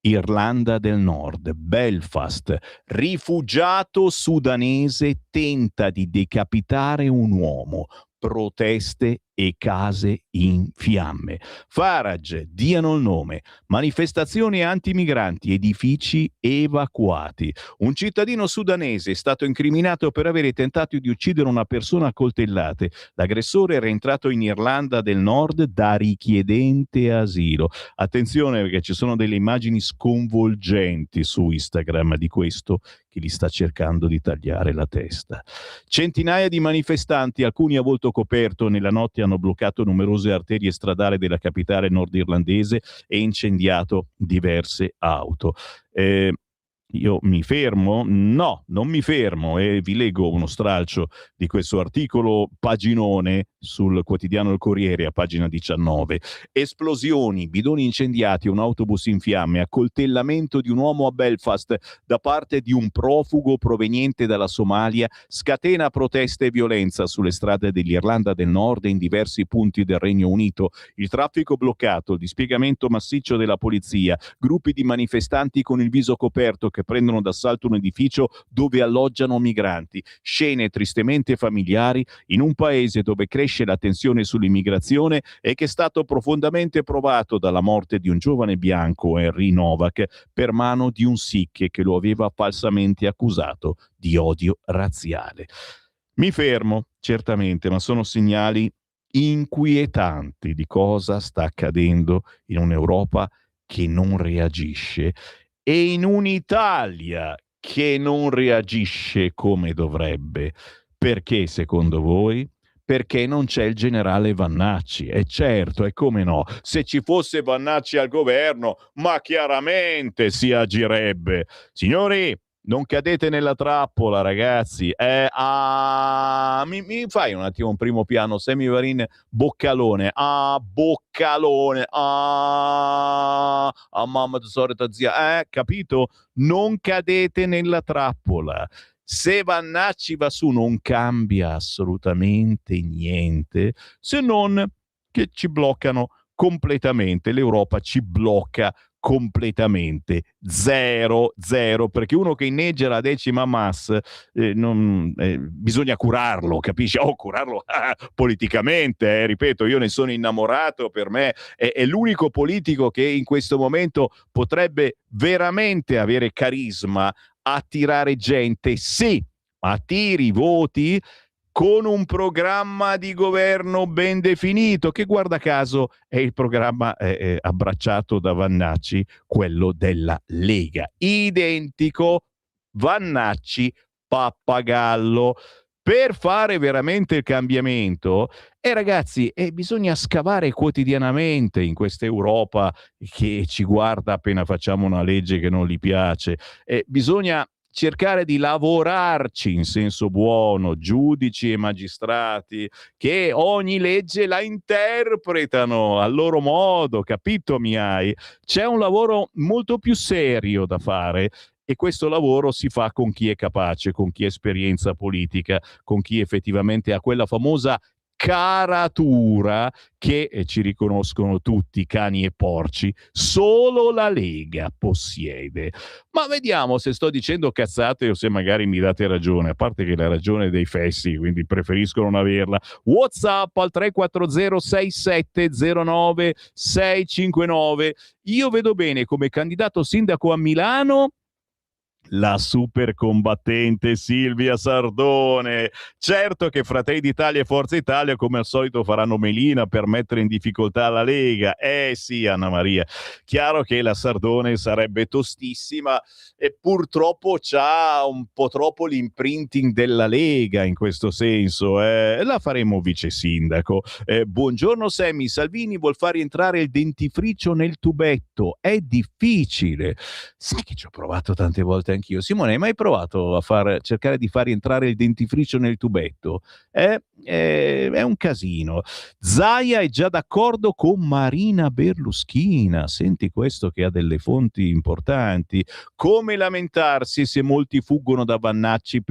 B: Irlanda del Nord, Belfast. Rifugiato sudanese tenta di decapitare un uomo. Proteste e case in fiamme. Farage, diano il nome. Manifestazioni antimigranti, edifici evacuati. Un cittadino sudanese è stato incriminato per avere tentato di uccidere una persona a coltellate. L'aggressore era entrato in Irlanda del Nord da richiedente asilo. Attenzione perché ci sono delle immagini sconvolgenti su Instagram di questo che gli sta cercando di tagliare la testa. Centinaia di manifestanti, alcuni a volto coperto, nella notte hanno bloccato numerose arterie stradali della capitale nordirlandese e incendiato diverse auto. Io mi fermo? No, non mi fermo e vi leggo uno stralcio di questo articolo paginone sul quotidiano Il Corriere a pagina 19. Esplosioni, bidoni incendiati, un autobus in fiamme, accoltellamento di un uomo a Belfast da parte di un profugo proveniente dalla Somalia, scatena proteste e violenza sulle strade dell'Irlanda del Nord e in diversi punti del Regno Unito, il traffico bloccato, il dispiegamento massiccio della polizia, gruppi di manifestanti con il viso coperto che prendono d'assalto un edificio dove alloggiano migranti, scene tristemente familiari in un paese dove cresce la tensione sull'immigrazione e che è stato profondamente provato dalla morte di un giovane bianco, Henry Novak, per mano di un Sikh che lo aveva falsamente accusato di odio razziale. Mi fermo, certamente, ma sono segnali inquietanti di cosa sta accadendo in un'Europa che non reagisce e in un'Italia che non reagisce come dovrebbe. Perché secondo voi? Perché non c'è il generale Vannacci. E certo, e come no, se ci fosse Vannacci al governo, ma chiaramente si agirebbe. Signori, non cadete nella trappola, ragazzi. Mi fai un attimo un primo piano, Semivarin Boccalone. Boccalone. Mamma solita zia. Capito? Non cadete nella trappola. Se Vannacci va su non cambia assolutamente niente, se non che ci bloccano completamente. L'Europa ci blocca completamente, zero, perché uno che inneggia la decima Mas bisogna curarlo, capisci? Curarlo politicamente, ripeto, io ne sono innamorato, per me è l'unico politico che in questo momento potrebbe veramente avere carisma, attirare gente, sì, attiri voti con un programma di governo ben definito, che guarda caso è il programma abbracciato da Vannacci, quello della Lega. Identico, Vannacci, pappagallo. Per fare veramente il cambiamento, ragazzi, bisogna scavare quotidianamente in questa Europa che ci guarda appena facciamo una legge che non gli piace. Bisogna cercare di lavorarci in senso buono, giudici e magistrati che ogni legge la interpretano al loro modo, capito mi hai? C'è un lavoro molto più serio da fare e questo lavoro si fa con chi è capace, con chi ha esperienza politica, con chi effettivamente ha quella famosa caratura che ci riconoscono tutti, cani e porci, solo la Lega possiede. Ma vediamo se sto dicendo cazzate o se magari mi date ragione, a parte che la ragione è dei fessi, quindi preferisco non averla. WhatsApp al 340 6709 659. Io vedo bene come candidato sindaco a Milano la super combattente Silvia Sardone. Certo che Fratelli d'Italia e Forza Italia come al solito faranno melina per mettere in difficoltà la Lega. Sì, Anna Maria, chiaro che la Sardone sarebbe tostissima e purtroppo c'ha un po' troppo l'imprinting della Lega in questo senso. La faremo vice sindaco. Buongiorno Sammy, Salvini vuol far rientrare il dentifricio nel tubetto. È difficile. Sai che ci ho provato tante volte anch'io. Simone, hai mai provato a cercare di far rientrare il dentifricio nel tubetto? È un casino. Zaia è già d'accordo con Marina Berluschina. Senti questo che ha delle fonti importanti. Come lamentarsi se molti fuggono da Vannacci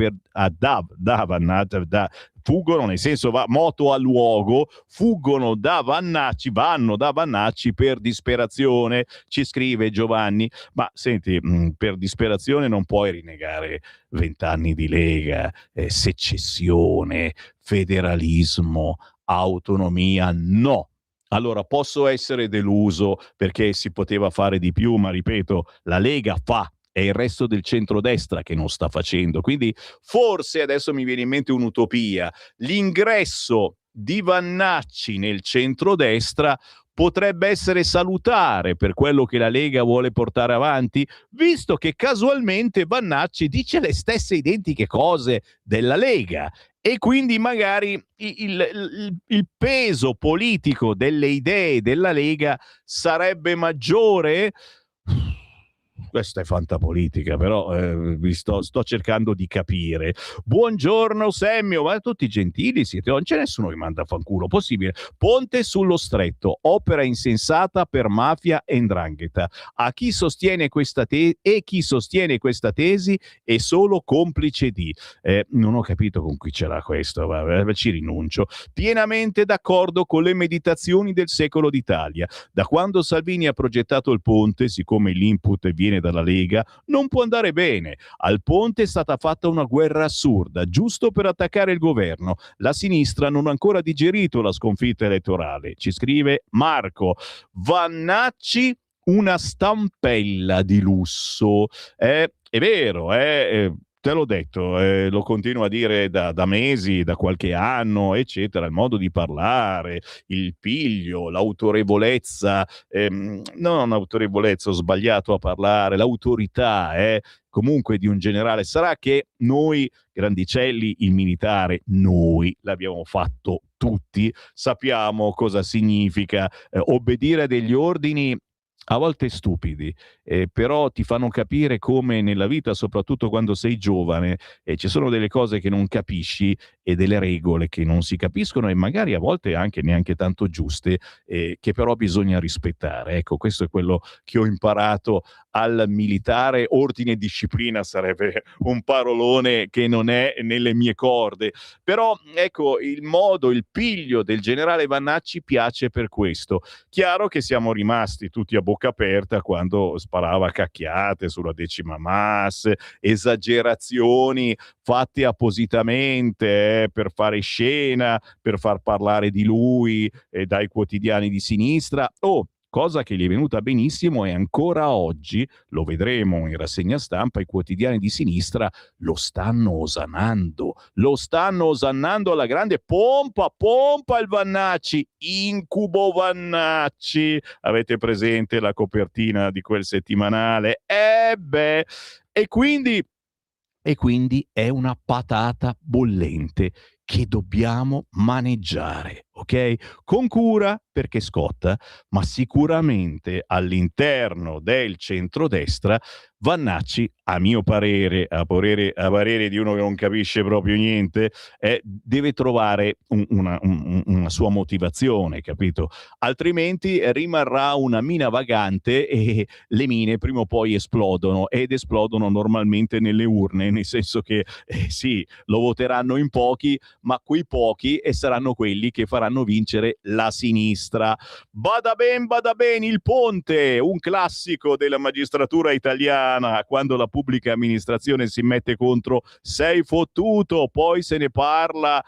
B: fuggono nel senso moto a luogo, fuggono da Vannacci, vanno da Vannacci per disperazione, ci scrive Giovanni. Ma senti, per disperazione non puoi rinnegare 20 anni di Lega, secessione, federalismo, autonomia, no. Allora posso essere deluso perché si poteva fare di più, ma ripeto, la Lega fa. È il resto del centrodestra che non sta facendo. Quindi forse adesso mi viene in mente un'utopia. L'ingresso di Vannacci nel centrodestra potrebbe essere salutare per quello che la Lega vuole portare avanti, visto che casualmente Vannacci dice le stesse identiche cose della Lega e quindi magari il peso politico delle idee della Lega sarebbe maggiore. Questa è fantapolitica, però vi sto cercando di capire. Buongiorno Semmio, ma tutti gentili siete, non c'è nessuno che manda a fanculo, possibile? Ponte sullo Stretto, opera insensata per mafia e 'ndrangheta. A chi sostiene questa chi sostiene questa tesi è solo complice di. Non ho capito con chi ce l'ha questo, ci rinuncio. Pienamente d'accordo con le meditazioni del secolo d'Italia. Da quando Salvini ha progettato il ponte, siccome l'input viene dalla Lega, non può andare bene. Al ponte è stata fatta una guerra assurda, giusto per attaccare il governo. La sinistra non ha ancora digerito la sconfitta elettorale. Ci scrive Marco. Vannacci, una stampella di lusso. È vero, te l'ho detto, lo continuo a dire da mesi, da qualche anno, eccetera, il modo di parlare, il piglio, l'autorevolezza, non autorevolezza, ho sbagliato a parlare, l'autorità, comunque di un generale. Sarà che noi, grandicelli, il militare, noi l'abbiamo fatto tutti, sappiamo cosa significa obbedire a degli ordini a volte stupidi, però ti fanno capire come nella vita, soprattutto quando sei giovane, ci sono delle cose che non capisci e delle regole che non si capiscono e magari a volte anche neanche tanto giuste, che però bisogna rispettare. Ecco, questo è quello che ho imparato al militare. Ordine e disciplina sarebbe un parolone che non è nelle mie corde, però ecco, il modo, il piglio del generale Vannacci piace per questo. Chiaro che siamo rimasti tutti a bocca aperta quando sparava cacchiate sulla 10ª Mas, esagerazioni fatte appositamente per fare scena, per far parlare di lui dai quotidiani di sinistra. Cosa che gli è venuta benissimo e ancora oggi, lo vedremo in rassegna stampa, i quotidiani di sinistra lo stanno osannando alla grande. Pompa il Vannacci, incubo Vannacci. Avete presente la copertina di quel settimanale? E quindi è una patata bollente che dobbiamo maneggiare, ok? Con cura, perché scotta, ma sicuramente all'interno del centrodestra Vannacci, a mio parere, a parere di uno che non capisce proprio niente, deve trovare una sua motivazione, capito? Altrimenti rimarrà una mina vagante e le mine prima o poi esplodono, ed esplodono normalmente nelle urne, nel senso che sì, lo voteranno in pochi, ma quei pochi saranno quelli che faranno vincere la sinistra. Bada ben, il ponte, un classico della magistratura italiana. Quando la pubblica amministrazione si mette contro, sei fottuto, poi se ne parla.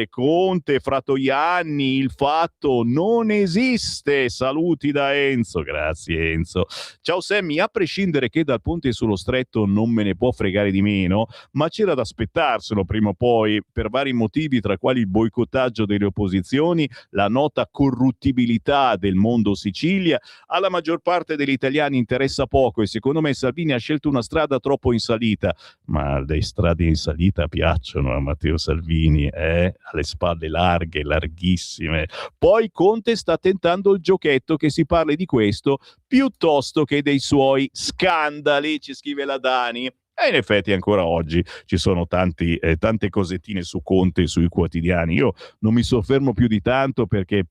B: Conte, Fratoianni, il fatto non esiste. Saluti da Enzo. Grazie Enzo. Ciao Sammy, a prescindere che dal ponte sullo Stretto non me ne può fregare di meno, ma c'era da aspettarselo prima o poi, per vari motivi, tra quali il boicottaggio delle opposizioni, la nota corruttibilità del mondo Sicilia. Alla maggior parte degli italiani interessa poco e secondo me Salvini ha scelto una strada troppo in salita, ma le strade in salita piacciono a Matteo Salvini, alle spalle larghe, larghissime. Poi Conte sta tentando il giochetto che si parli di questo piuttosto che dei suoi scandali, ci scrive la Dani. E in effetti ancora oggi ci sono tante cosettine su Conte sui quotidiani. Io non mi soffermo più di tanto perché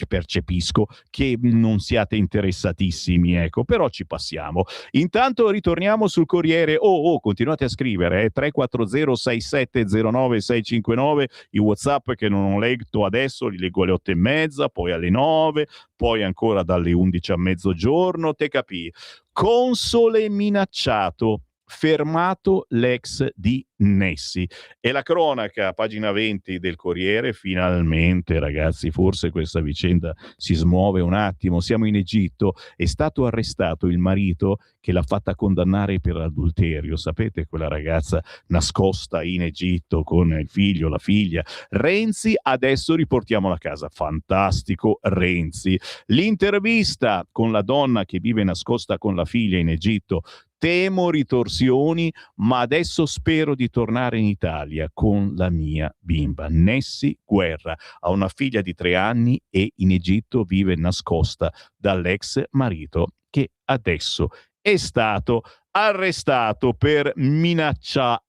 B: percepisco che non siate interessatissimi, ecco, però ci passiamo. Intanto ritorniamo sul Corriere. Continuate a scrivere, 340 6709 659, i WhatsApp che non ho letto adesso li leggo alle 8:30, poi alle 9, poi ancora dalle 11 a mezzogiorno, te capì. Console minacciato, fermato l'ex di Nessi. E la cronaca, pagina 20 del Corriere, finalmente ragazzi, forse questa vicenda si smuove un attimo. Siamo in Egitto, è stato arrestato il marito che l'ha fatta condannare per adulterio, sapete, quella ragazza nascosta in Egitto con il figlio, la figlia. Renzi, adesso riportiamo a casa. Fantastico Renzi. L'intervista con la donna che vive nascosta con la figlia in Egitto, temo ritorsioni, ma adesso spero di tornare in Italia con la mia bimba. Nessi Guerra ha una figlia di 3 anni e in Egitto vive nascosta dall'ex marito che adesso è stato arrestato per minaccia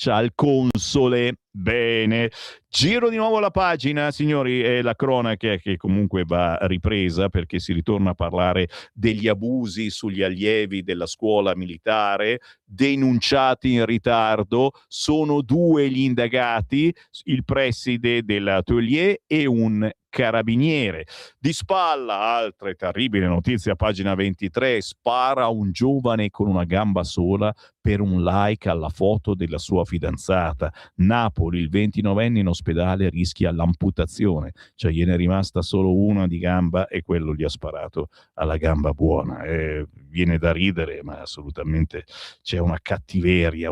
B: al console. Bene, giro di nuovo la pagina, signori, è la cronaca che comunque va ripresa perché si ritorna a parlare degli abusi sugli allievi della scuola militare, denunciati in ritardo. Sono 2 gli indagati, il preside dell'atelier e un carabiniere. Di spalla, altre terribili notizie a pagina 23, spara un giovane con una gamba sola per un like alla foto della sua fidanzata. Napoli, il 29enne in ospedale rischia l'amputazione, cioè gliene è rimasta solo una di gamba e quello gli ha sparato alla gamba buona. Viene da ridere, ma assolutamente c'è una cattiveria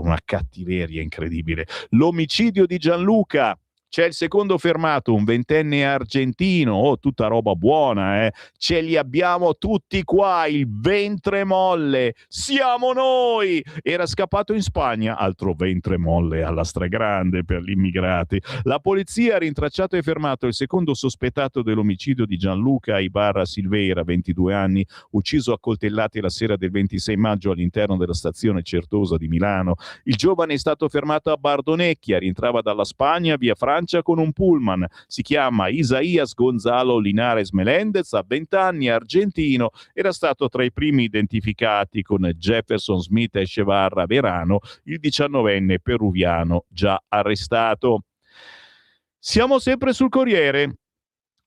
B: incredibile. L'omicidio di Gianluca. C'è il secondo fermato, un 20enne argentino, tutta roba buona, ce li abbiamo tutti qua, il ventre molle, siamo noi! Era scappato in Spagna, altro ventre molle alla stragrande per gli immigrati. La polizia ha rintracciato e fermato il secondo sospettato dell'omicidio di Gianluca Ibarra Silveira, 22 anni, ucciso a coltellati la sera del 26 maggio all'interno della stazione Certosa di Milano. Il giovane è stato fermato a Bardonecchia, rientrava dalla Spagna via Francia con un pullman. Si chiama Isaías Gonzalo Linares Melendez, ha 20 anni, argentino, era stato tra i primi identificati con Jefferson Smith Echevarra Verano, il 19enne peruviano già arrestato. Siamo sempre sul Corriere.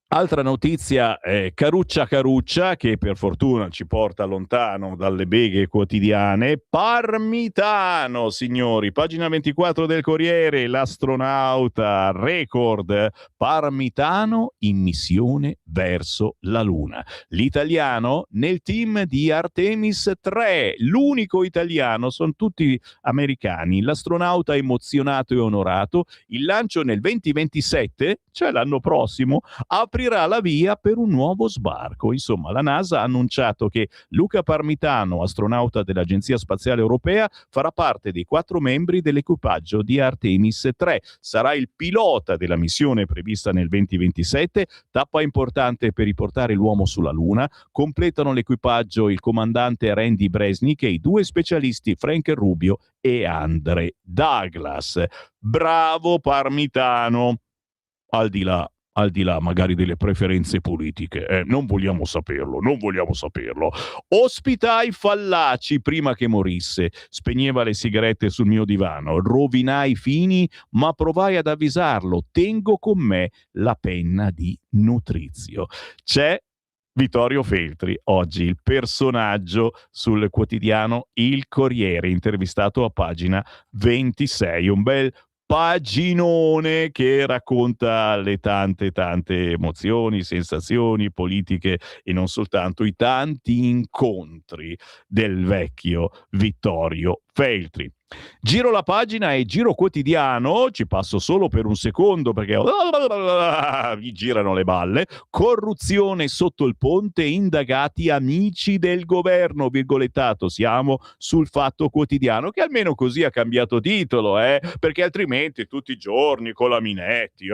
B: Altra notizia, Caruccia, che per fortuna ci porta lontano dalle beghe quotidiane. Parmitano, signori, pagina 24 del Corriere, l'astronauta record. Parmitano in missione verso la Luna. L'italiano nel team di Artemis 3, l'unico italiano, sono tutti americani. L'astronauta emozionato e onorato. Il lancio nel 2027, cioè l'anno prossimo, aprirà la via per un nuovo sbarco. Insomma, la NASA ha annunciato che Luca Parmitano, astronauta dell'Agenzia Spaziale Europea, farà parte dei 4 membri dell'equipaggio di Artemis 3. Sarà il pilota della missione prevista nel 2027, tappa importante per riportare l'uomo sulla Luna. Completano l'equipaggio il comandante Randy Bresnik e i 2 specialisti Frank Rubio e Andre Douglas. Bravo Parmitano, al di là magari delle preferenze politiche, non vogliamo saperlo. Ospitai Fallaci prima che morisse, spegneva le sigarette sul mio divano, rovinai i fini, ma provai ad avvisarlo, tengo con me la penna di Nutrizio. C'è Vittorio Feltri, oggi il personaggio sul quotidiano Il Corriere, intervistato a pagina 26, un bel paginone che racconta le tante emozioni, sensazioni politiche e non soltanto, i tanti incontri del vecchio Vittorio Feltri. Giro la pagina e giro quotidiano, ci passo solo per un secondo perché mi girano le balle. Corruzione sotto il ponte, indagati amici del governo, virgolettato, siamo sul Fatto Quotidiano, che almeno così ha cambiato titolo, perché altrimenti tutti i giorni con la Minetti.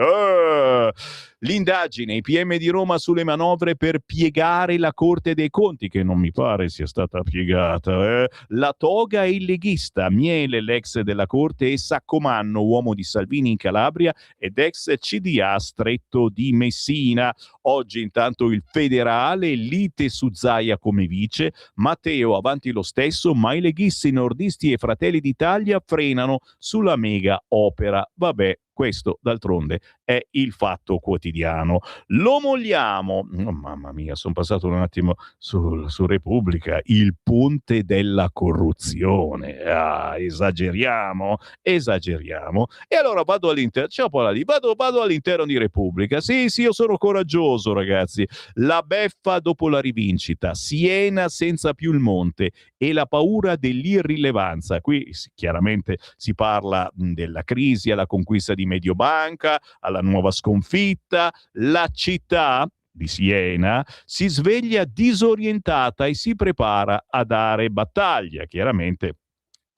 B: L'indagine, i PM di Roma sulle manovre per piegare la Corte dei Conti, che non mi pare sia stata piegata. La toga e il leghista, Miele, l'ex della Corte, e Saccomanno, uomo di Salvini in Calabria ed ex CDA Stretto di Messina. Oggi intanto il federale, lite su Zaia come vice, Matteo avanti lo stesso, ma i leghisti, nordisti e Fratelli d'Italia frenano sulla mega opera. Vabbè, questo d'altronde è il Fatto Quotidiano. Lo molliamo, mamma mia, sono passato un attimo su Repubblica, il ponte della corruzione. Esageriamo. E allora vado all'interno di Repubblica. Sì, io sono coraggioso, ragazzi. La beffa dopo la rivincita, Siena senza più il Monte e la paura dell'irrilevanza. Qui chiaramente si parla della crisi alla conquista di Mediobanca, alla nuova sconfitta. La città di Siena si sveglia disorientata e si prepara a dare battaglia. Chiaramente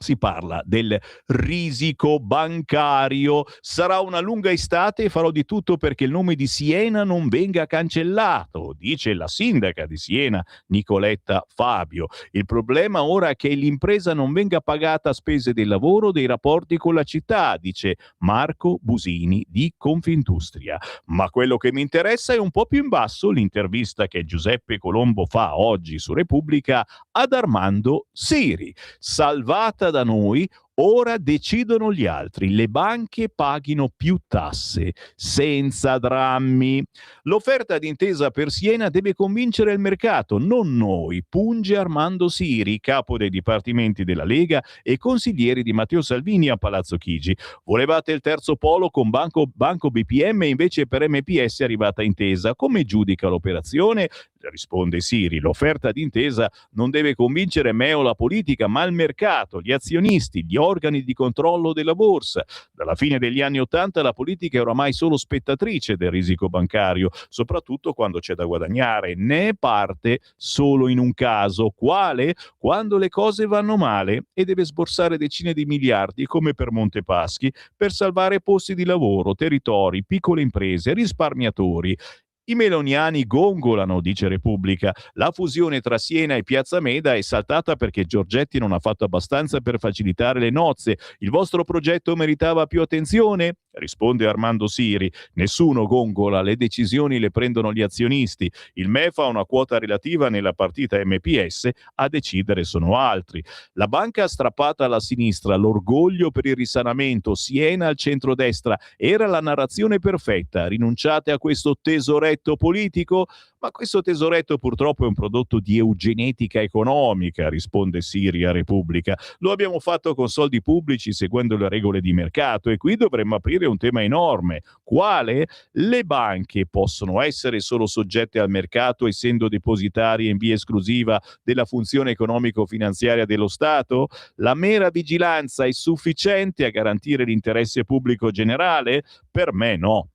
B: si parla del risico bancario. Sarà una lunga estate e farò di tutto perché il nome di Siena non venga cancellato, dice la sindaca di Siena, Nicoletta Fabio. Il problema ora è che l'impresa non venga pagata a spese del lavoro, dei rapporti con la città, dice Marco Busini di Confindustria. Ma quello che mi interessa è un po' più in basso l'intervista che Giuseppe Colombo fa oggi su Repubblica ad Armando Siri. Salvata da noi, ora decidono gli altri. Le banche paghino più tasse, senza drammi. L'offerta d'intesa per Siena deve convincere il mercato, non noi, punge Armando Siri, capo dei dipartimenti della Lega e consiglieri di Matteo Salvini a Palazzo Chigi. Volevate il terzo polo con Banco BPM e invece per MPS è arrivata intesa. Come giudica l'operazione? Risponde Siri, l'offerta d'intesa non deve convincere me o la politica, ma il mercato, gli azionisti, gli organi di controllo della borsa. Dalla fine degli anni '80 la politica è oramai solo spettatrice del risico bancario, soprattutto quando c'è da guadagnare, ne è parte solo in un caso, quale? Quando le cose vanno male e deve sborsare decine di miliardi come per Montepaschi per salvare posti di lavoro, territori, piccole imprese, risparmiatori. I meloniani gongolano, dice Repubblica. La fusione tra Siena e Piazza Meda è saltata perché Giorgetti non ha fatto abbastanza per facilitare le nozze. Il vostro progetto meritava più attenzione? Risponde Armando Siri. Nessuno gongola, le decisioni le prendono gli azionisti. Il MEF ha una quota relativa nella partita MPS, a decidere sono altri. La banca strappata alla sinistra, l'orgoglio per il risanamento, Siena al centrodestra, era la narrazione perfetta. Rinunciate a questo tesoretto politico? Ma questo tesoretto purtroppo è un prodotto di eugenetica economica, risponde Siri a Repubblica. Lo abbiamo fatto con soldi pubblici seguendo le regole di mercato e qui dovremmo aprire un tema enorme. Quale? Le banche possono essere solo soggette al mercato essendo depositarie in via esclusiva della funzione economico-finanziaria dello Stato? La mera vigilanza è sufficiente a garantire l'interesse pubblico generale? Per me no.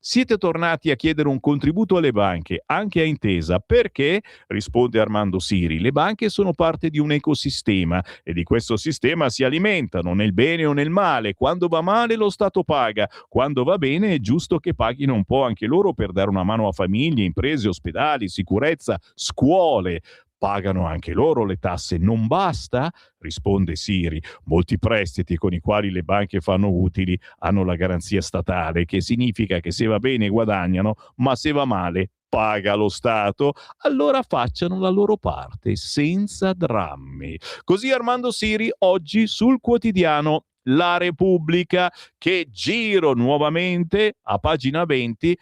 B: Siete tornati a chiedere un contributo alle banche, anche a intesa, perché, risponde Armando Siri, le banche sono parte di un ecosistema e di questo sistema si alimentano nel bene o nel male. Quando va male lo Stato paga, quando va bene è giusto che paghino un po' anche loro per dare una mano a famiglie, imprese, ospedali, sicurezza, scuole. Pagano anche loro le tasse, non basta? Risponde Siri. Molti prestiti con i quali le banche fanno utili hanno la garanzia statale, che significa che se va bene guadagnano, ma se va male paga lo Stato. Allora facciano la loro parte, senza drammi. Così Armando Siri oggi sul quotidiano La Repubblica, che giro nuovamente a pagina 20.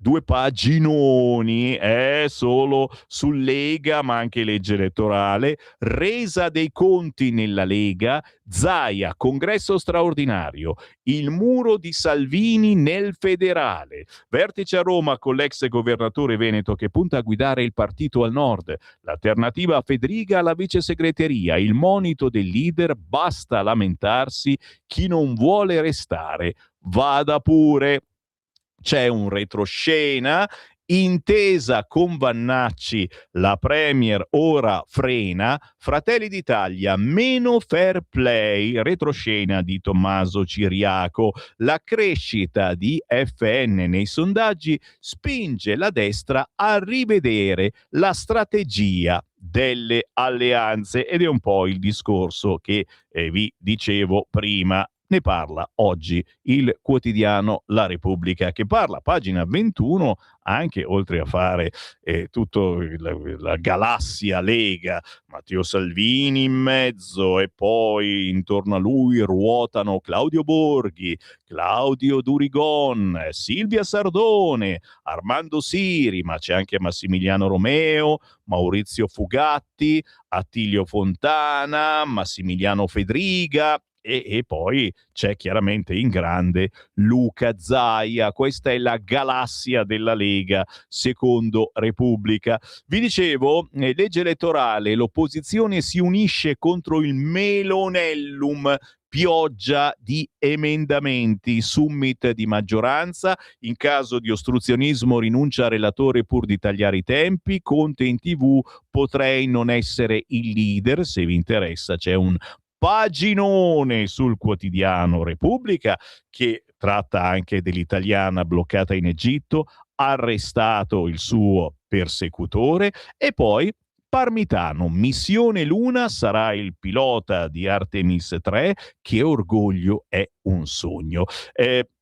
B: Due paginoni, solo su Lega, ma anche legge elettorale, resa dei conti nella Lega, Zaia, congresso straordinario, il muro di Salvini nel federale, vertice a Roma con l'ex governatore veneto che punta a guidare il partito al nord, l'alternativa a Fedriga alla vice segreteria, il monito del leader, basta lamentarsi, chi non vuole restare, vada pure. C'è un retroscena, intesa con Vannacci, la premier ora frena, Fratelli d'Italia, meno fair play, retroscena di Tommaso Ciriaco, la crescita di FN nei sondaggi spinge la destra a rivedere la strategia delle alleanze ed è un po' il discorso che vi dicevo prima. Ne parla oggi il quotidiano La Repubblica, che parla, pagina 21, anche oltre a fare tutta la galassia Lega, Matteo Salvini in mezzo e poi intorno a lui ruotano Claudio Borghi, Claudio Durigon, Silvia Sardone, Armando Siri, ma c'è anche Massimiliano Romeo, Maurizio Fugatti, Attilio Fontana, Massimiliano Fedriga. E poi c'è chiaramente in grande Luca Zaia. Questa è la galassia della Lega secondo Repubblica. Vi dicevo, legge elettorale, l'opposizione si unisce contro il Melonellum. pioggia di emendamenti, summit di maggioranza, in caso di ostruzionismo rinuncia relatore pur di tagliare i tempi, Conte in TV, potrei non essere il leader, se vi interessa c'è un paginone sul quotidiano Repubblica che tratta anche dell'italiana bloccata in Egitto, arrestato il suo persecutore, e poi Parmitano, missione Luna, sarà il pilota di Artemis 3, che orgoglio, è un sogno.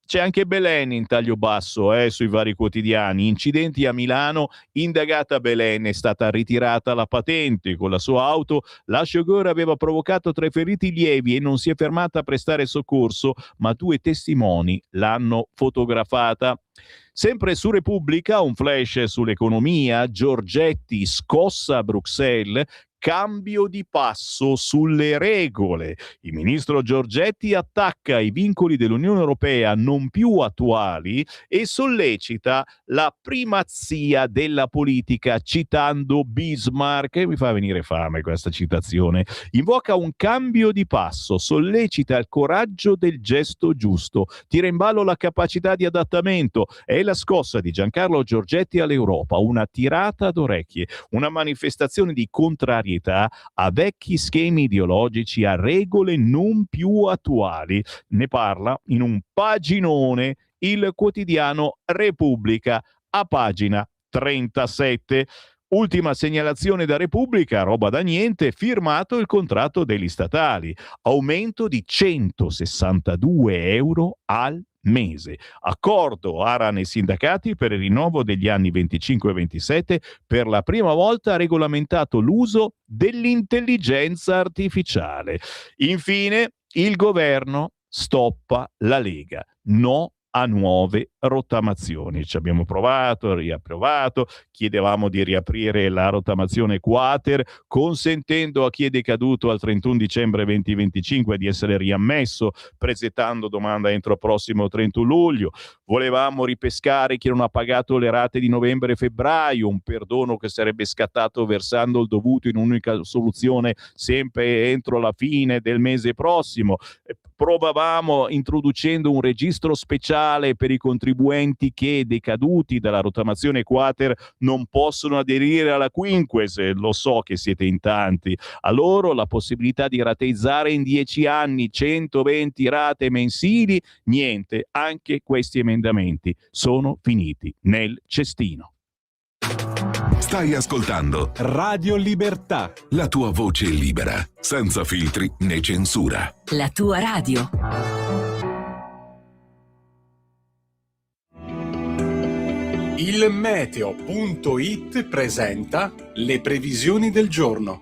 B: C'è anche Belen in taglio basso sui vari quotidiani. Incidenti a Milano, indagata Belen, è stata ritirata la patente. Con la sua auto la chauffeur aveva provocato 3 feriti lievi e non si è fermata a prestare soccorso, ma 2 testimoni l'hanno fotografata. Sempre su Repubblica, un flash sull'economia, Giorgetti scossa a Bruxelles, cambio di passo sulle regole. Il ministro Giorgetti attacca i vincoli dell'Unione Europea non più attuali e sollecita la primazia della politica, citando Bismarck. Mi fa venire fame questa citazione. Invoca un cambio di passo, sollecita il coraggio del gesto giusto, tira in ballo la capacità di adattamento. È la scossa di Giancarlo Giorgetti all'Europa, una tirata d'orecchie, una manifestazione di contrarietà a vecchi schemi ideologici, a regole non più attuali. Ne parla in un paginone il quotidiano Repubblica, a pagina 37. Ultima segnalazione da Repubblica, roba da niente, firmato il contratto degli statali, aumento di 162 euro al mese. Accordo ARAN e sindacati per il rinnovo degli anni 25 e 27, per la prima volta ha regolamentato l'uso dell'intelligenza artificiale. Infine, il governo stoppa la Lega. No a nuove rottamazioni. Ci abbiamo provato, riapprovato, chiedevamo di riaprire la rottamazione quater, consentendo a chi è decaduto al 31 dicembre 2025 di essere riammesso, presentando domanda entro il prossimo 31 luglio. Volevamo ripescare chi non ha pagato le rate di novembre e febbraio, un perdono che sarebbe scattato versando il dovuto in un'unica soluzione sempre entro la fine del mese prossimo. Provavamo introducendo un registro speciale per i contribuenti che, decaduti dalla rottamazione quater, non possono aderire alla quinques. Lo so che siete in tanti. A loro la possibilità di rateizzare in 10 anni 120 rate mensili. Niente, anche questi emendamenti sono finiti nel cestino.
C: Stai ascoltando
A: Radio Libertà.
C: la tua voce libera, senza filtri né censura.
D: La tua radio.
A: Il meteo.it presenta le previsioni del giorno.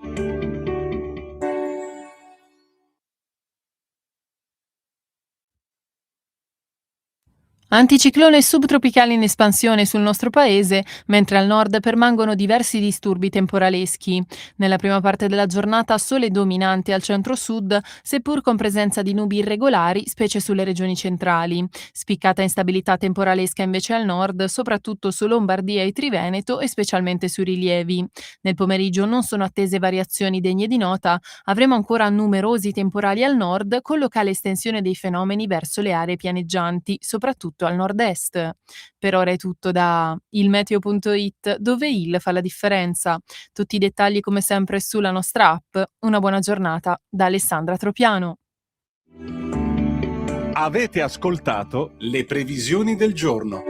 E: Anticiclone subtropicale in espansione sul nostro paese, mentre al nord permangono diversi disturbi temporaleschi. Nella prima parte della giornata sole dominante al centro-sud, seppur con presenza di nubi irregolari, specie sulle regioni centrali. Spiccata instabilità temporalesca invece al nord, soprattutto su Lombardia e Triveneto e specialmente sui rilievi. Nel pomeriggio non sono attese variazioni degne di nota, avremo ancora numerosi temporali al nord con locale estensione dei fenomeni verso le aree pianeggianti, soprattutto al nord-est. Per ora è tutto da ilmeteo.it, dove il fa la differenza. Tutti i dettagli come sempre sulla nostra app. Una buona giornata da Alessandra Tropiano.
A: Avete ascoltato le previsioni del giorno.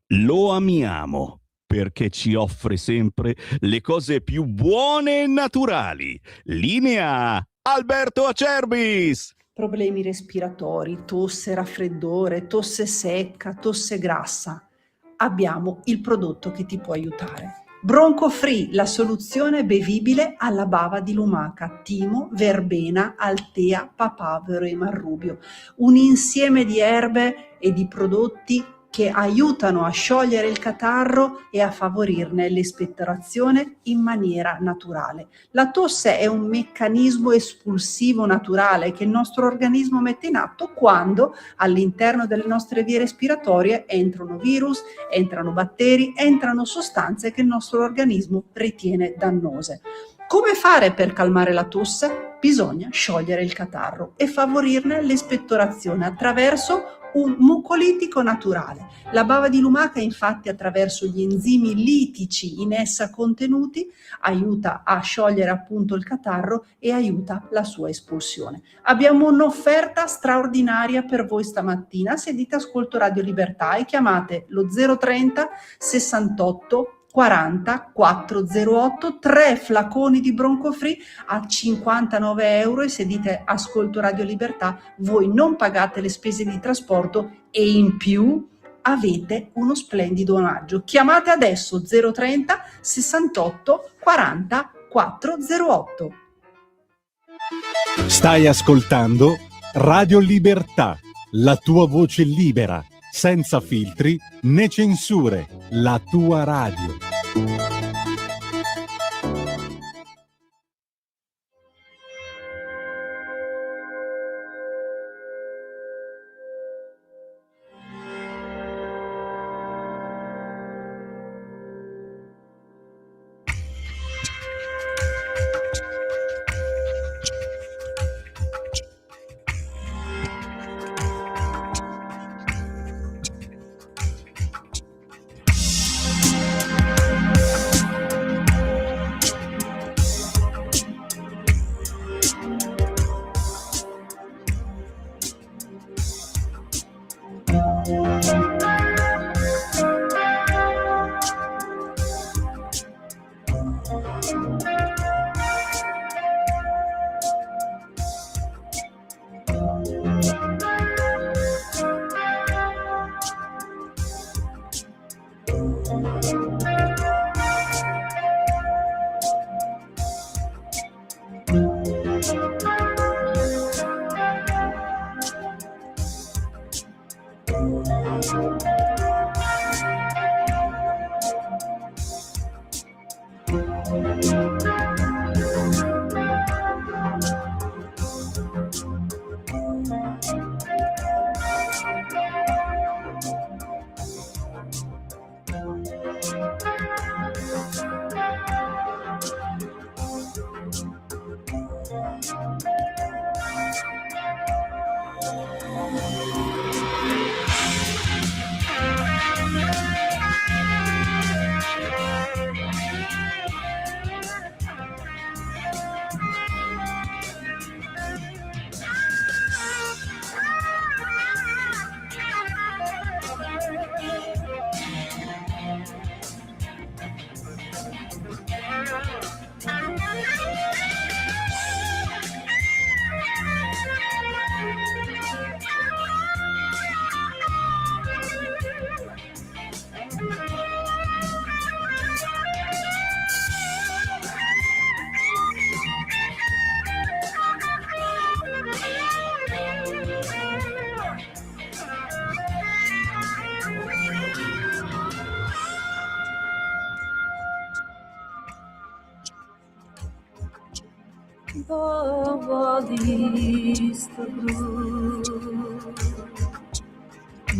B: Lo amiamo perché ci offre sempre le cose più buone e naturali. Linea Alberto Acerbis.
F: Problemi respiratori, tosse, raffreddore, tosse secca, tosse grassa. Abbiamo il prodotto che ti può aiutare. Bronco Free, la soluzione bevibile alla bava di lumaca, timo, verbena, altea, papavero e marrubio. Un insieme di erbe e di prodotti che aiutano a sciogliere il catarro e a favorirne l'espettorazione in maniera naturale. La tosse è un meccanismo espulsivo naturale che il nostro organismo mette in atto quando all'interno delle nostre vie respiratorie entrano virus, entrano batteri, entrano sostanze che il nostro organismo ritiene dannose. Come fare per calmare la tosse? Bisogna sciogliere il catarro e favorirne l'espettorazione attraverso un mucolitico naturale. La bava di lumaca, infatti, attraverso gli enzimi litici in essa contenuti, aiuta a sciogliere appunto il catarro e aiuta la sua espulsione. Abbiamo un'offerta straordinaria per voi stamattina. Se dite ascolto Radio Libertà e chiamate lo 030 68 40 408, 3 flaconi di Bronco Free a 59 euro, e se dite ascolto Radio Libertà voi non pagate le spese di trasporto e in più avete uno splendido omaggio. Chiamate adesso 030 68 40 408.
A: Stai ascoltando Radio Libertà, la tua voce libera, senza filtri né censure, la tua radio.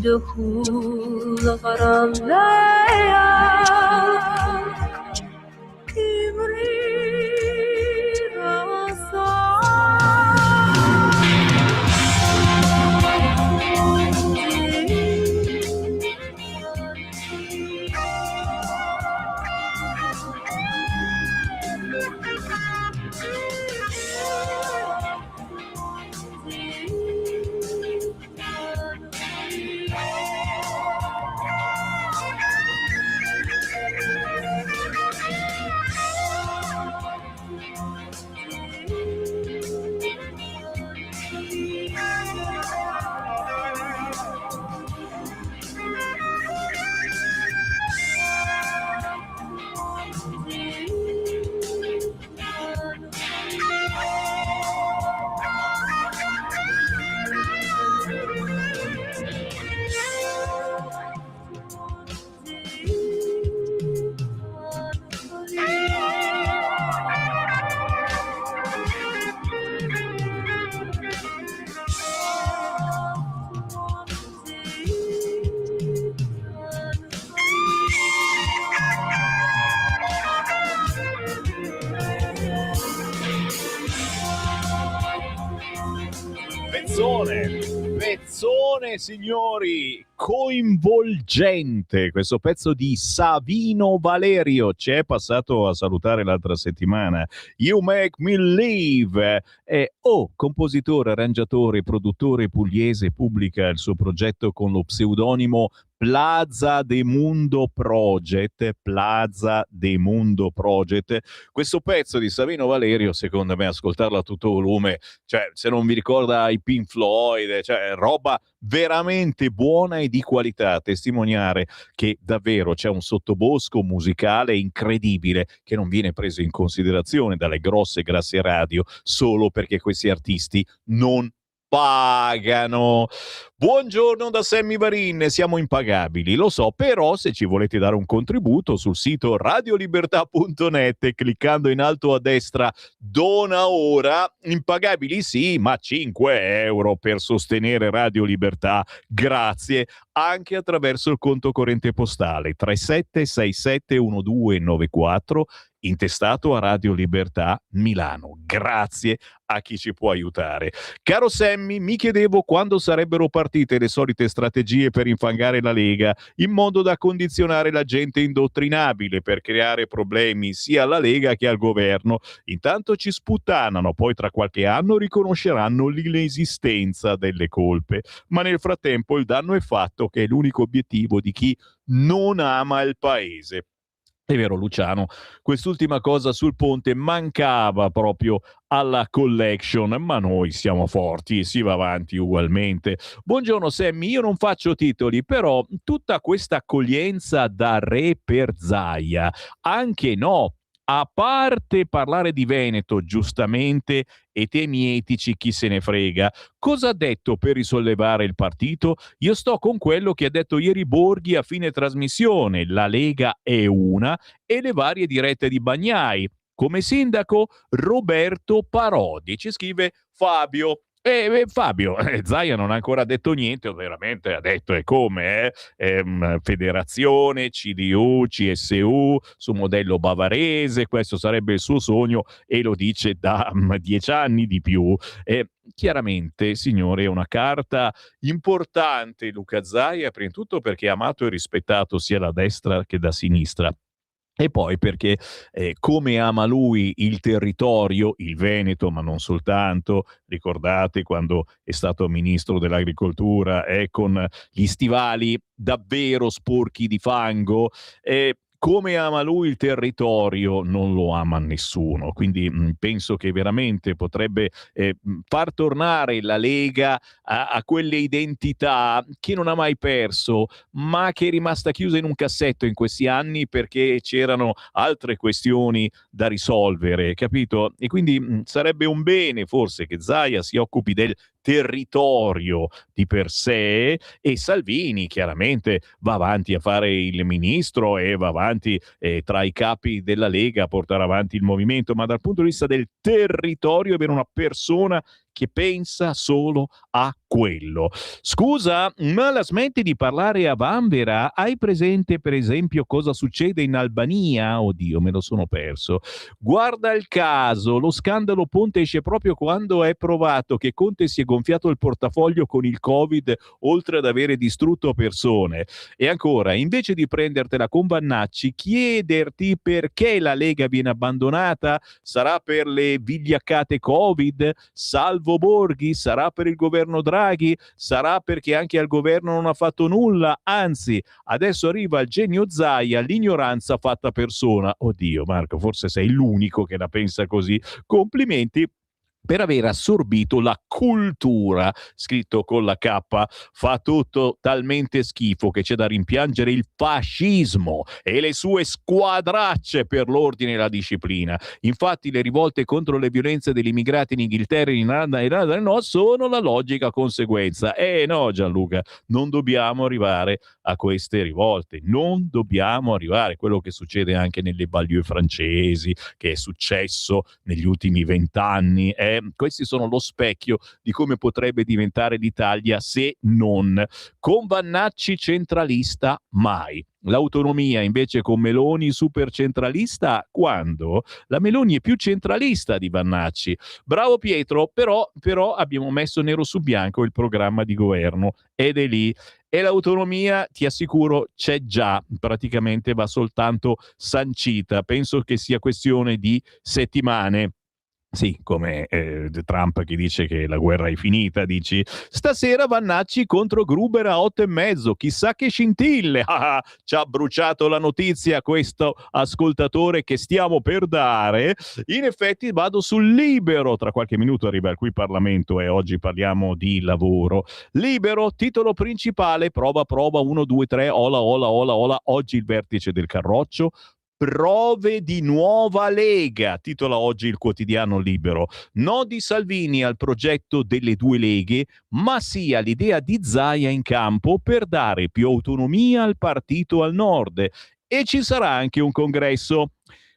D: دخول غرام ليال كبري
B: Pezzone, signori, coinvolgente. Questo pezzo di Savino Valerio ci è passato a salutare l'altra settimana. You Make Me Live. Compositore, arrangiatore, produttore pugliese, pubblica il suo progetto con lo pseudonimo Plaza de Mundo Project. Questo pezzo di Savino Valerio, secondo me, ascoltarlo a tutto volume, cioè se non vi ricorda i Pink Floyd, cioè roba veramente buona e di qualità, a testimoniare che davvero c'è un sottobosco musicale incredibile che non viene preso in considerazione dalle grasse radio solo perché questi artisti non pagano. Buongiorno da Sammy Varin, siamo impagabili, lo so, però se ci volete dare un contributo sul sito radiolibertà.net, cliccando in alto a destra dona ora, impagabili sì, ma 5 euro per sostenere Radio Libertà, grazie, anche attraverso il conto corrente postale 37671294 intestato a Radio Libertà Milano. Grazie a chi ci può aiutare. Caro Sammy, mi chiedevo quando sarebbero partite le solite strategie per infangare la Lega, in modo da condizionare la gente indottrinabile per creare problemi sia alla Lega che al governo. Intanto ci sputtanano, poi tra qualche anno riconosceranno l'inesistenza delle colpe. Ma nel frattempo il danno è fatto, che è l'unico obiettivo di chi non ama il paese. È vero, Luciano, quest'ultima cosa sul ponte mancava proprio alla collection, ma noi siamo forti e si va avanti ugualmente. Buongiorno Sammy, io non faccio titoli, però tutta questa accoglienza da re per Zaia, anche no. A parte parlare di Veneto, giustamente, e temi etici, chi se ne frega, cosa ha detto per risollevare il partito? Io sto con quello che ha detto ieri Borghi a fine trasmissione: la Lega è una, e le varie dirette di Bagnai. Come sindaco Roberto Parodi, ci scrive Fabio. Fabio, Zaia non ha ancora detto niente, veramente ha detto e come, federazione, CDU, CSU, su modello bavarese, questo sarebbe il suo sogno e lo dice da 10 anni di più. Chiaramente, signore, è una carta importante Luca Zaia, prima di tutto perché è amato e rispettato sia da destra che da sinistra. E poi perché, come ama lui il territorio, il Veneto, ma non soltanto, ricordate quando è stato ministro dell'agricoltura, con gli stivali davvero sporchi di fango, come ama lui il territorio non lo ama nessuno, quindi penso che veramente potrebbe far tornare la Lega a quelle identità che non ha mai perso, ma che è rimasta chiusa in un cassetto in questi anni perché c'erano altre questioni da risolvere, capito? E quindi sarebbe un bene forse che Zaia si occupi del territorio di per sé, e Salvini chiaramente va avanti a fare il ministro e va avanti tra i capi della Lega a portare avanti il movimento, ma dal punto di vista del territorio avere una persona che pensa solo a quello. Scusa, ma la smetti di parlare a vanvera? Hai presente per esempio cosa succede in Albania? Oddio, me lo sono perso. Guarda il caso, lo scandalo Ponte esce proprio quando è provato che Conte si è gonfiato il portafoglio con il Covid, oltre ad avere distrutto persone. E ancora, invece di prendertela con Vannacci, chiederti perché la Lega viene abbandonata? Sarà per le vigliaccate Covid? Salvo Borghi? Sarà per il governo Draghi? Sarà perché anche al governo non ha fatto nulla? Anzi, adesso arriva il genio Zaia, l'ignoranza fatta persona. Oddio Marco, forse sei l'unico che la pensa così. Complimenti per aver assorbito la cultura, scritto con la K. Fa tutto talmente schifo che c'è da rimpiangere il fascismo e le sue squadracce per l'ordine e la disciplina. Infatti le rivolte contro le violenze degli immigrati in Inghilterra, in Irlanda e no, sono la logica conseguenza. No Gianluca, non dobbiamo arrivare a queste rivolte, non dobbiamo arrivare. Quello che succede anche nelle banlieue francesi, che è successo negli ultimi 20 anni, Questi sono lo specchio di come potrebbe diventare l'Italia se non con Vannacci centralista mai. L'autonomia invece con Meloni super centralista quando? La Meloni è più centralista di Vannacci. Bravo Pietro, però abbiamo messo nero su bianco il programma di governo ed è lì. E l'autonomia, ti assicuro, c'è già, praticamente va soltanto sancita. Penso che sia questione di settimane. Sì, come Trump che dice che la guerra è finita, dici stasera Vannacci contro Gruber a 8:30, chissà che scintille, ci ha bruciato la notizia questo ascoltatore che stiamo per dare. In effetti vado sul Libero, tra qualche minuto arriva il cui Parlamento e oggi parliamo di lavoro. Libero, titolo principale, prova 1, 2, 3, ola, oggi il vertice del Carroccio. Prove di nuova Lega, titola oggi il quotidiano Libero. No di Salvini al progetto delle due leghe, ma sì all'idea di Zaia in campo per dare più autonomia al partito al nord. E ci sarà anche un congresso.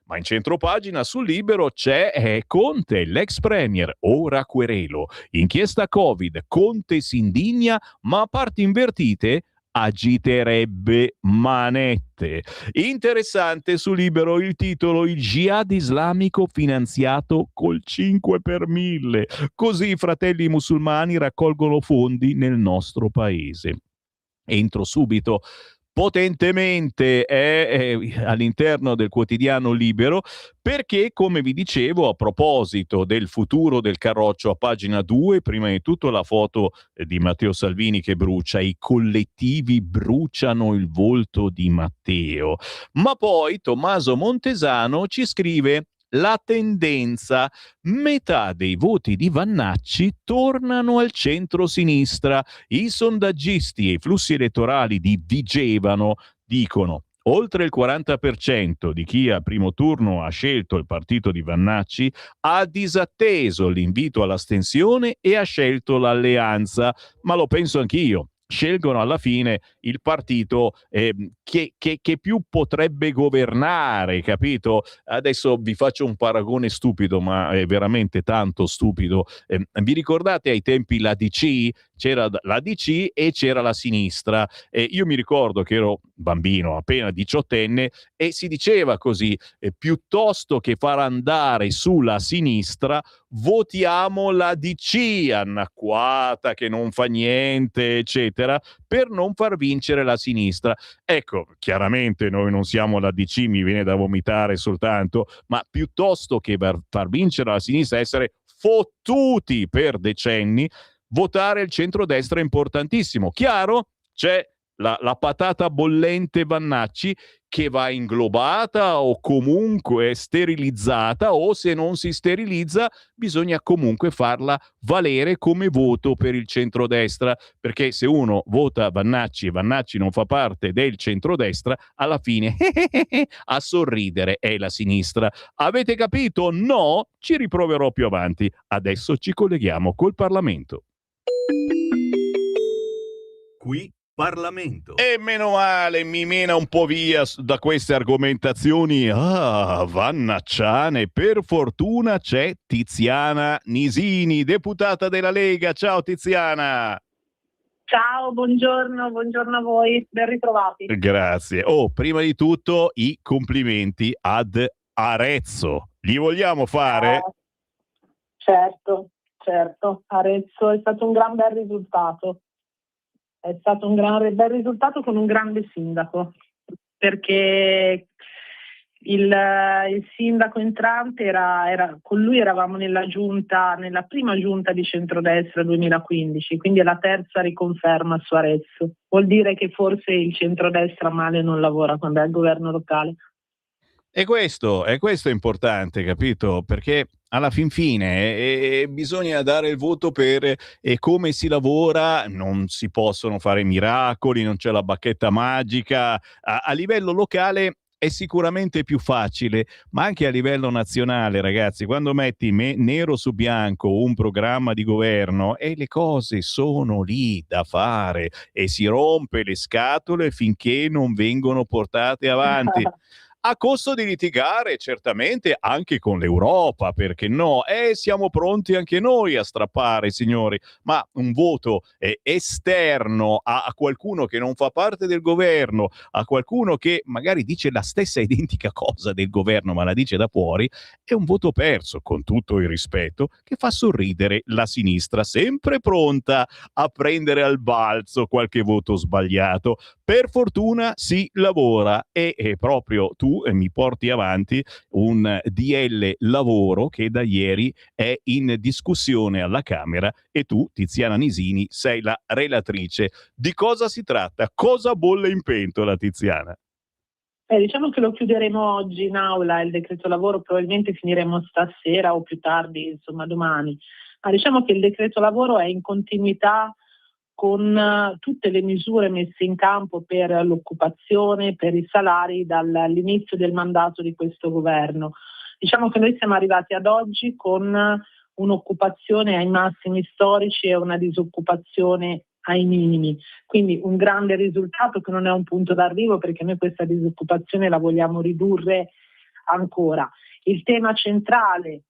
B: Ma in centropagina sul Libero c'è Conte, l'ex premier, ora querelo. Inchiesta Covid, Conte si indigna, ma a parti invertite agiterebbe manette. Interessante su Libero il titolo: il jihad islamico finanziato col 5 per 1000. Così i fratelli musulmani raccolgono fondi nel nostro paese. Entro subito potentemente all'interno del quotidiano Libero perché, come vi dicevo, a proposito del futuro del Carroccio, a pagina 2, prima di tutto la foto di Matteo Salvini che brucia, i collettivi bruciano il volto di Matteo, ma poi Tommaso Montesano ci scrive: la tendenza, metà dei voti di Vannacci tornano al centro-sinistra. I sondaggisti e i flussi elettorali di Vigevano dicono: oltre il 40% di chi al primo turno ha scelto il partito di Vannacci ha disatteso l'invito all'astensione e ha scelto l'alleanza. Ma lo penso anch'io. Scelgono alla fine il partito che più potrebbe governare, capito? Adesso vi faccio un paragone stupido, ma è veramente tanto stupido. Vi ricordate ai tempi la DC? C'era la DC e c'era la sinistra. Io mi ricordo che ero bambino, appena 18enne, e si diceva così: piuttosto che far andare sulla sinistra, votiamo la DC, anacquata, che non fa niente, eccetera, per non far vincere la sinistra. Ecco, chiaramente noi non siamo la DC, mi viene da vomitare soltanto, ma piuttosto che far vincere la sinistra, essere fottuti per decenni, votare il centrodestra è importantissimo. Chiaro? C'è la patata bollente Vannacci che va inglobata o comunque sterilizzata, o se non si sterilizza bisogna comunque farla valere come voto per il centrodestra, perché se uno vota Vannacci e Vannacci non fa parte del centrodestra, alla fine a sorridere è la sinistra. Avete capito? No? Ci riproverò più avanti. Adesso ci colleghiamo col Parlamento.
C: Qui Parlamento.
B: E meno male, mi mena un po' via da queste argomentazioni vannacciane. Per fortuna c'è Tiziana Nisini, deputata della Lega. Ciao Tiziana.
D: Ciao, buongiorno a voi, ben ritrovati.
B: Grazie. Prima di tutto i complimenti ad Arezzo. Li vogliamo fare?
D: Certo. Arezzo è stato un gran bel risultato. È stato un bel risultato con un grande sindaco, perché il sindaco entrante con lui eravamo nella prima giunta di centrodestra 2015, quindi è la terza riconferma su Arezzo. Vuol dire che forse il centrodestra male non lavora quando è al governo locale.
B: E questo è importante, capito? Perché alla fin fine bisogna dare il voto per come si lavora. Non si possono fare miracoli, non c'è la bacchetta magica. A livello locale è sicuramente più facile, ma anche a livello nazionale, ragazzi, quando metti nero su bianco un programma di governo e le cose sono lì da fare e si rompe le scatole finché non vengono portate avanti. a costo di litigare certamente anche con l'Europa, perché no? Siamo pronti anche noi a strappare, signori, ma un voto esterno a qualcuno che non fa parte del governo, a qualcuno che magari dice la stessa identica cosa del governo ma la dice da fuori, è un voto perso, con tutto il rispetto, che fa sorridere la sinistra, sempre pronta a prendere al balzo qualche voto sbagliato. Per fortuna si lavora e proprio tu mi porti avanti un DL lavoro che da ieri è in discussione alla Camera e tu, Tiziana Nisini, sei la relatrice. Di cosa si tratta? Cosa bolle in pentola, Tiziana?
D: Diciamo che lo chiuderemo oggi in aula, il decreto lavoro, probabilmente finiremo stasera o più tardi, insomma domani. Ma diciamo che il decreto lavoro è in continuità con tutte le misure messe in campo per l'occupazione, per i salari dall'inizio del mandato di questo governo. Diciamo che noi siamo arrivati ad oggi con un'occupazione ai massimi storici e una disoccupazione ai minimi, quindi un grande risultato che non è un punto d'arrivo, perché noi questa disoccupazione la vogliamo ridurre ancora. Il tema centrale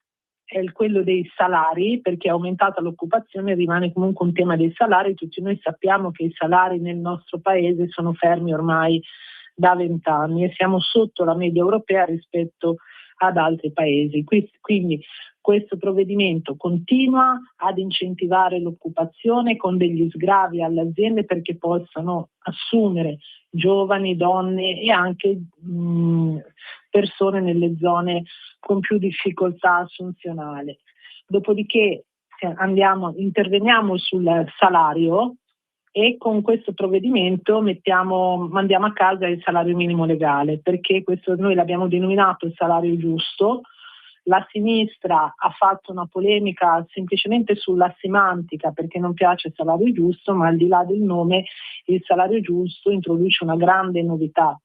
D: è quello dei salari, perché è aumentata l'occupazione, rimane comunque un tema dei salari. Tutti noi sappiamo che i salari nel nostro paese sono fermi ormai da 20 anni e siamo sotto la media europea rispetto ad altri paesi. Quindi questo provvedimento continua ad incentivare l'occupazione con degli sgravi alle aziende perché possano assumere giovani, donne e anche persone nelle zone con più difficoltà assunzionale. Dopodiché interveniamo sul salario e con questo provvedimento mandiamo a casa il salario minimo legale, perché questo noi l'abbiamo denominato il salario giusto. La sinistra ha fatto una polemica semplicemente sulla semantica, perché non piace il salario giusto, ma al di là del nome il salario giusto introduce una grande novità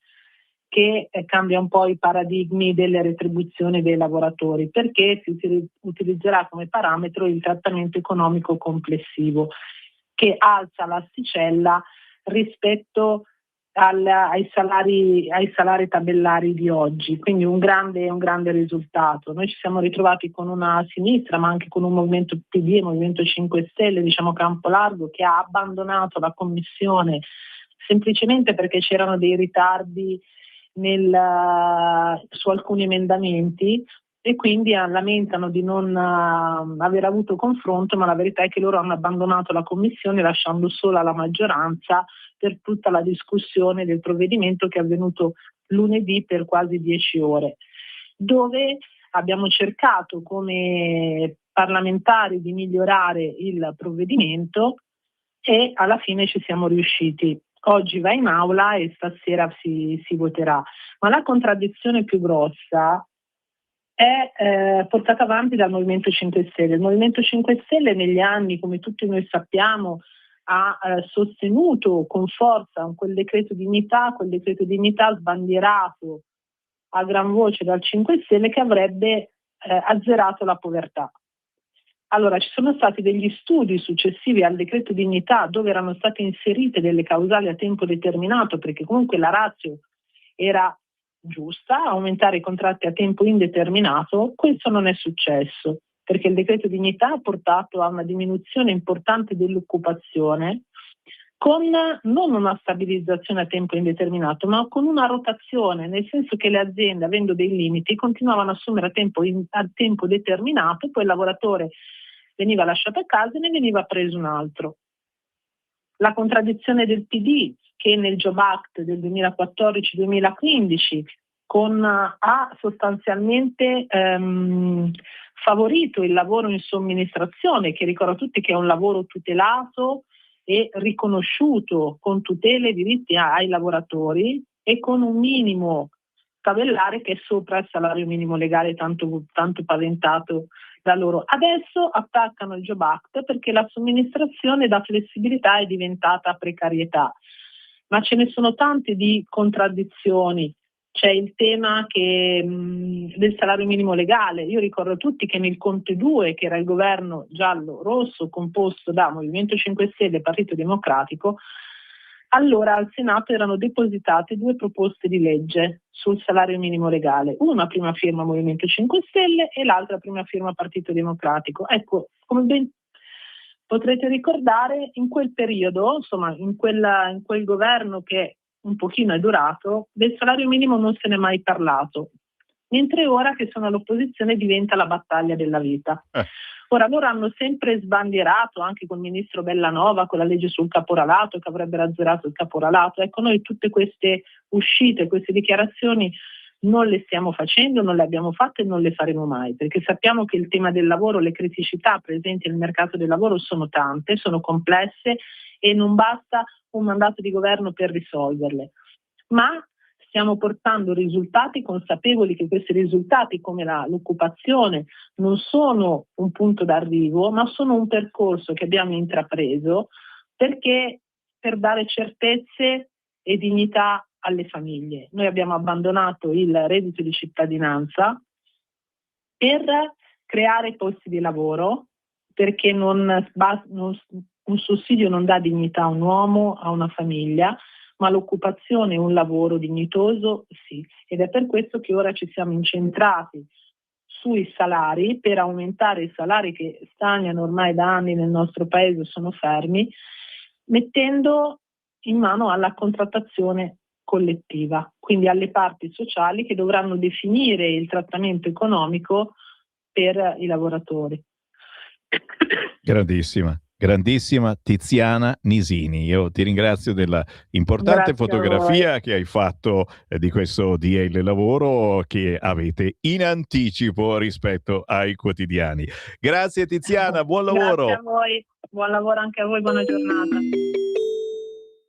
D: che cambia un po' i paradigmi delle retribuzioni dei lavoratori, perché si utilizzerà come parametro il trattamento economico complessivo, che alza l'asticella rispetto ai salari tabellari di oggi, quindi un grande risultato. Noi ci siamo ritrovati con una sinistra, ma anche con un movimento PD e Movimento 5 Stelle, diciamo Campo Largo, che ha abbandonato la commissione semplicemente perché c'erano dei ritardi su alcuni emendamenti e quindi lamentano di non aver avuto confronto, ma la verità è che loro hanno abbandonato la commissione lasciando sola la maggioranza per tutta la discussione del provvedimento che è avvenuto lunedì per quasi 10 ore, dove abbiamo cercato come parlamentari di migliorare il provvedimento e alla fine ci siamo riusciti. Oggi va in aula e stasera si voterà, ma la contraddizione più grossa è portata avanti dal Movimento 5 Stelle. Il Movimento 5 Stelle negli anni, come tutti noi sappiamo, ha sostenuto con forza quel decreto dignità sbandierato a gran voce dal 5 Stelle che avrebbe azzerato la povertà. Allora, ci sono stati degli studi successivi al decreto dignità dove erano state inserite delle causali a tempo determinato, perché comunque la ratio era giusta, aumentare i contratti a tempo indeterminato. Questo non è successo, perché il decreto dignità ha portato a una diminuzione importante dell'occupazione, con non una stabilizzazione a tempo indeterminato, ma con una rotazione, nel senso che le aziende, avendo dei limiti, continuavano a assumere a tempo determinato, poi il lavoratore veniva lasciato a casa e ne veniva preso un altro. La contraddizione del PD, che nel Job Act del 2014-2015 ha sostanzialmente favorito il lavoro in somministrazione, che ricordo a tutti che è un lavoro tutelato e riconosciuto con tutele e diritti ai lavoratori e con un minimo tabellare che è sopra il salario minimo legale tanto paventato da loro. Adesso attaccano il Job Act perché la somministrazione da flessibilità è diventata precarietà, ma ce ne sono tante di contraddizioni. C'è il tema del salario minimo legale. Io ricordo a tutti che nel Conte 2, che era il governo giallo-rosso composto da Movimento 5 Stelle e Partito Democratico, allora al Senato erano depositate 2 proposte di legge sul salario minimo legale, una prima firma Movimento 5 Stelle e l'altra prima firma Partito Democratico. Ecco, come ben potrete ricordare, in quel periodo, insomma in quel governo che un pochino è durato, del salario minimo non se n'è mai parlato, mentre ora che sono all'opposizione diventa la battaglia della vita. Ora, loro hanno sempre sbandierato, anche col ministro Bellanova, con la legge sul caporalato, che avrebbe razzerato il caporalato. Ecco, noi tutte queste uscite, queste dichiarazioni non le stiamo facendo, non le abbiamo fatte e non le faremo mai, perché sappiamo che il tema del lavoro, le criticità presenti nel mercato del lavoro sono tante, sono complesse e non basta un mandato di governo per risolverle. Ma stiamo portando risultati, consapevoli che questi risultati, come l'occupazione, non sono un punto d'arrivo, ma sono un percorso che abbiamo intrapreso per dare certezze e dignità alle famiglie. Noi abbiamo abbandonato il reddito di cittadinanza per creare posti di lavoro, perché un sussidio non dà dignità a un uomo, a una famiglia, ma l'occupazione e un lavoro dignitoso sì. Ed è per questo che ora ci siamo incentrati sui salari, per aumentare i salari che stagnano ormai da anni nel nostro paese, sono fermi, mettendo in mano alla contrattazione collettiva, quindi alle parti sociali che dovranno definire il trattamento economico per i lavoratori.
B: Grandissima Tiziana Nisini, io ti ringrazio della importante fotografia che hai fatto di questo DL Lavoro che avete in anticipo rispetto ai quotidiani. Grazie Tiziana, buon lavoro.
D: Grazie a voi, buon lavoro anche a voi, buona giornata.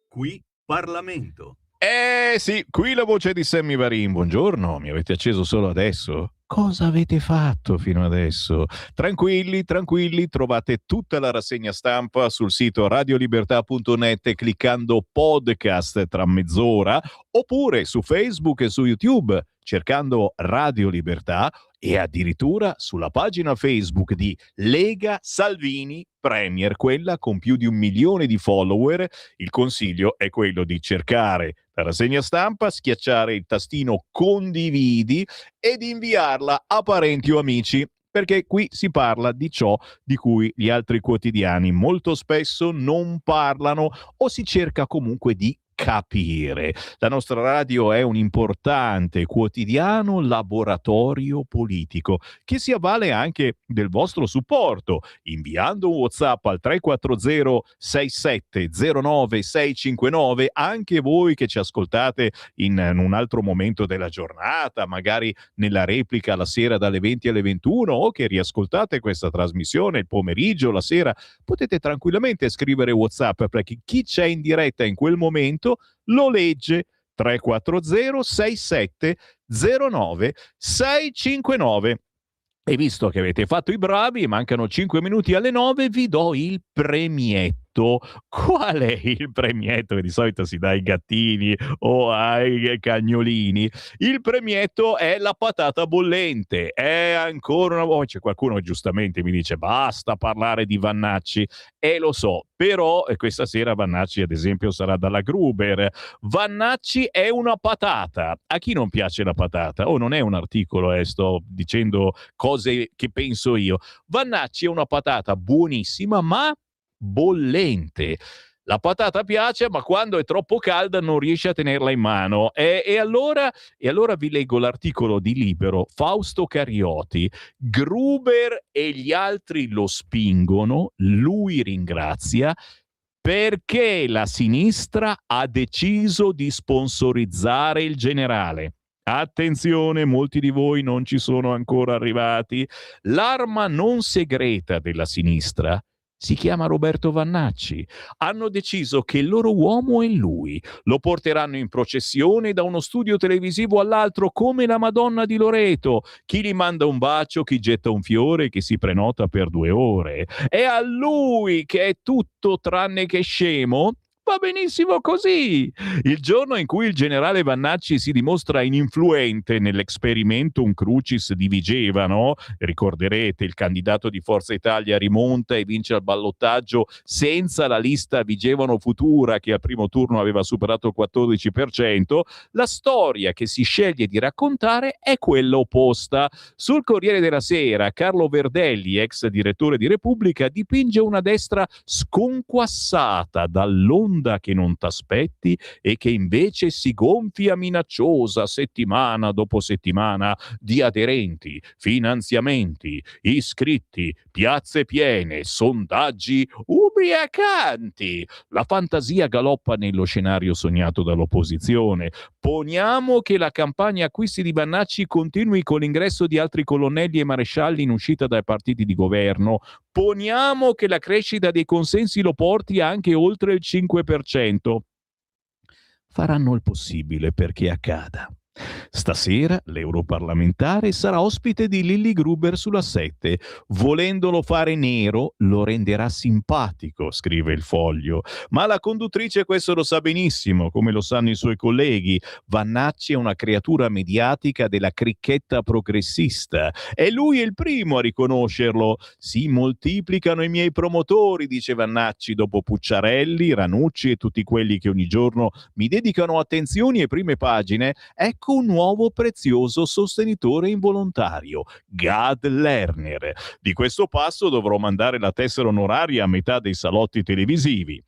C: Qui Parlamento.
B: Sì, qui la voce di Sammy Varin. Buongiorno, mi avete acceso solo adesso? Cosa avete fatto fino adesso? Tranquilli, trovate tutta la rassegna stampa sul sito radiolibertà.net cliccando podcast tra mezz'ora, oppure su Facebook e su YouTube cercando Radio Libertà, e addirittura sulla pagina Facebook di Lega Salvini Premier, quella con più di 1 milione di follower. Il consiglio è quello di cercare la rassegna stampa, schiacciare il tastino condividi ed inviarla a parenti o amici, perché qui si parla di ciò di cui gli altri quotidiani molto spesso non parlano, o si cerca comunque di capire. La nostra radio è un importante quotidiano laboratorio politico che si avvale anche del vostro supporto, inviando un WhatsApp al 340 6709 659, anche voi che ci ascoltate in un altro momento della giornata, magari nella replica la sera dalle 20 alle 21, o che riascoltate questa trasmissione il pomeriggio, la sera, potete tranquillamente scrivere WhatsApp, perché chi c'è in diretta in quel momento lo legge. 340 6709 659. E visto che avete fatto i bravi, mancano 5 minuti alle 9, vi do il premietto. Qual è il premietto che di solito si dà ai gattini o ai cagnolini? Il premietto è la patata bollente. È ancora una volta, c'è qualcuno che giustamente mi dice basta parlare di Vannacci, e lo so, però questa sera Vannacci ad esempio sarà dalla Gruber. Vannacci è una patata. A chi non piace la patata? Non è un articolo, sto dicendo cose che penso io. Vannacci è una patata buonissima, ma bollente. La patata piace, ma quando è troppo calda non riesce a tenerla in mano. E allora vi leggo l'articolo di Libero, Fausto Carioti. Gruber e gli altri lo spingono, lui ringrazia, perché la sinistra ha deciso di sponsorizzare il generale. Attenzione, molti di voi non ci sono ancora arrivati. L'arma non segreta della sinistra si chiama Roberto Vannacci. Hanno deciso che il loro uomo è lui. Lo porteranno in processione da uno studio televisivo all'altro come la Madonna di Loreto. Chi gli manda un bacio, chi getta un fiore, chi si prenota per 2 ore. È a lui che è tutto tranne che scemo, Va benissimo così. Il giorno in cui il generale Vannacci si dimostra ininfluente nell'esperimento Un Crucis di Vigevano, ricorderete il candidato di Forza Italia rimonta e vince al ballottaggio senza la lista Vigevano Futura che al primo turno aveva superato il 14%, la storia che si sceglie di raccontare è quella opposta. Sul Corriere della Sera Carlo Verdelli, ex direttore di Repubblica, dipinge una destra sconquassata dall'onda che non t'aspetti e che invece si gonfia minacciosa settimana dopo settimana di aderenti, finanziamenti, iscritti, piazze piene, sondaggi ubriacanti. La fantasia galoppa nello scenario sognato dall'opposizione. Poniamo che la campagna acquisti di Vannacci continui con l'ingresso di altri colonnelli e marescialli in uscita dai partiti di governo. Poniamo che la crescita dei consensi lo porti anche oltre il 5%. Faranno il possibile perché accada. Stasera l'europarlamentare sarà ospite di Lilli Gruber sulla 7. Volendolo fare nero lo renderà simpatico, scrive il Foglio. Ma la conduttrice questo lo sa benissimo, come lo sanno i suoi colleghi. Vannacci è una creatura mediatica della cricchetta progressista. E lui è il primo a riconoscerlo. Si moltiplicano i miei promotori, dice Vannacci dopo Pucciarelli, Ranucci e tutti quelli che ogni giorno mi dedicano attenzioni e prime pagine. Ecco un nuovo prezioso sostenitore involontario, Gad Lerner. Di questo passo dovrò mandare la tessera onoraria a metà dei salotti televisivi.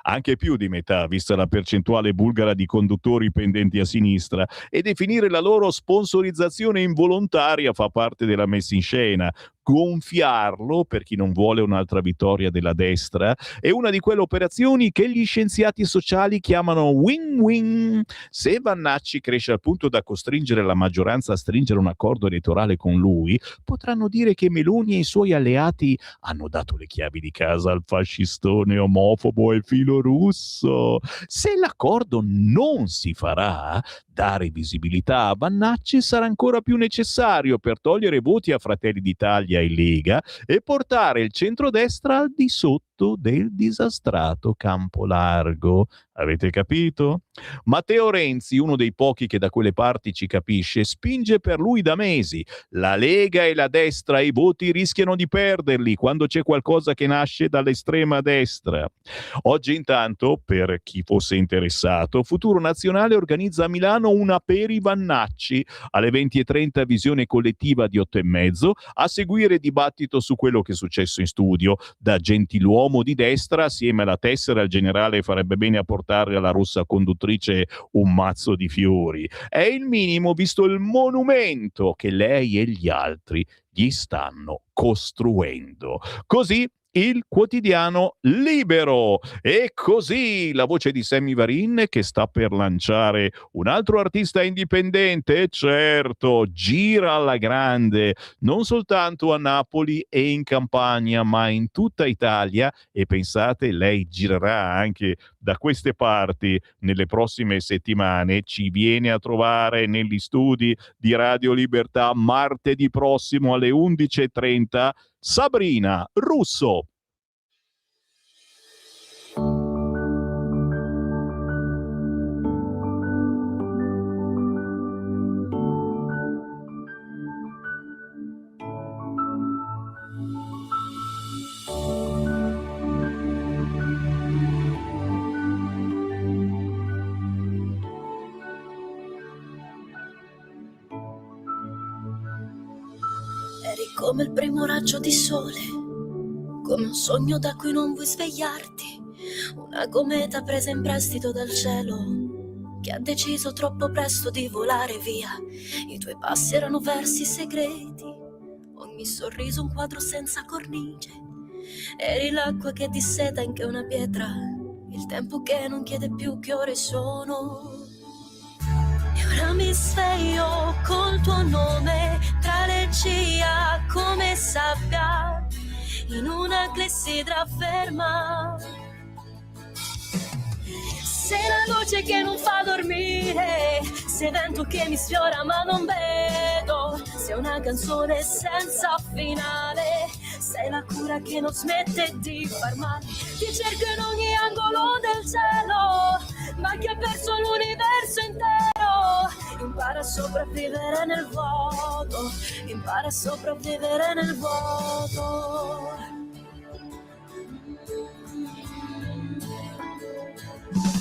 B: Anche più di metà, vista la percentuale bulgara di conduttori pendenti a sinistra, e definire la loro sponsorizzazione involontaria fa parte della messa in scena. Gonfiarlo, per chi non vuole un'altra vittoria della destra, è una di quelle operazioni che gli scienziati sociali chiamano win-win. Se Vannacci cresce al punto da costringere la maggioranza a stringere un accordo elettorale con lui, potranno dire che Meloni e i suoi alleati hanno dato le chiavi di casa al fascistone omofobo e filorusso. Se l'accordo non si farà, dare visibilità a Vannacci sarà ancora più necessario per togliere voti a Fratelli d'Italia e Lega e portare il centrodestra al di sotto del disastrato campo largo. Avete capito? Matteo Renzi, uno dei pochi che da quelle parti ci capisce, spinge per lui da mesi. La Lega e la destra i voti rischiano di perderli quando c'è qualcosa che nasce dall'estrema destra. Oggi intanto, per chi fosse interessato, Futuro Nazionale organizza a Milano una per i Vannacci. Alle 20:30 visione collettiva di 8:30, a seguire dibattito su quello che è successo in studio. Da gentiluomo di destra, assieme alla tessera, il generale farebbe bene a portare alla rossa conduttrice un mazzo di fiori. È il minimo visto il monumento che lei e gli altri gli stanno costruendo. Così il quotidiano Libero. E così la voce di Sammy Varin che sta per lanciare un altro artista indipendente, certo, gira alla grande, non soltanto a Napoli e in Campania, ma in tutta Italia, e pensate, lei girerà anche da queste parti nelle prossime settimane. Ci viene a trovare negli studi di Radio Libertà martedì prossimo alle 11:30 Sabrina Russo.
G: Eri come il primo raggio di sole, come un sogno da cui non vuoi svegliarti, una cometa presa in prestito dal cielo, che ha deciso troppo presto di volare via. I tuoi passi erano versi segreti, ogni sorriso un quadro senza cornice. Eri l'acqua che disseta anche una pietra, il tempo che non chiede più che ore sono. E ora mi sveglio col tuo nome tra le ciglia come sabbia in una clessidra ferma. Sei la luce che non fa dormire, sei vento che mi sfiora ma non vedo, sei una canzone senza finale, sei la cura che non smette di far male. Ti cerco in ogni angolo del cielo, ma chi ha perso l'universo intero. Impara a sopravvivere nel vuoto, impara a sopravvivere nel vuoto.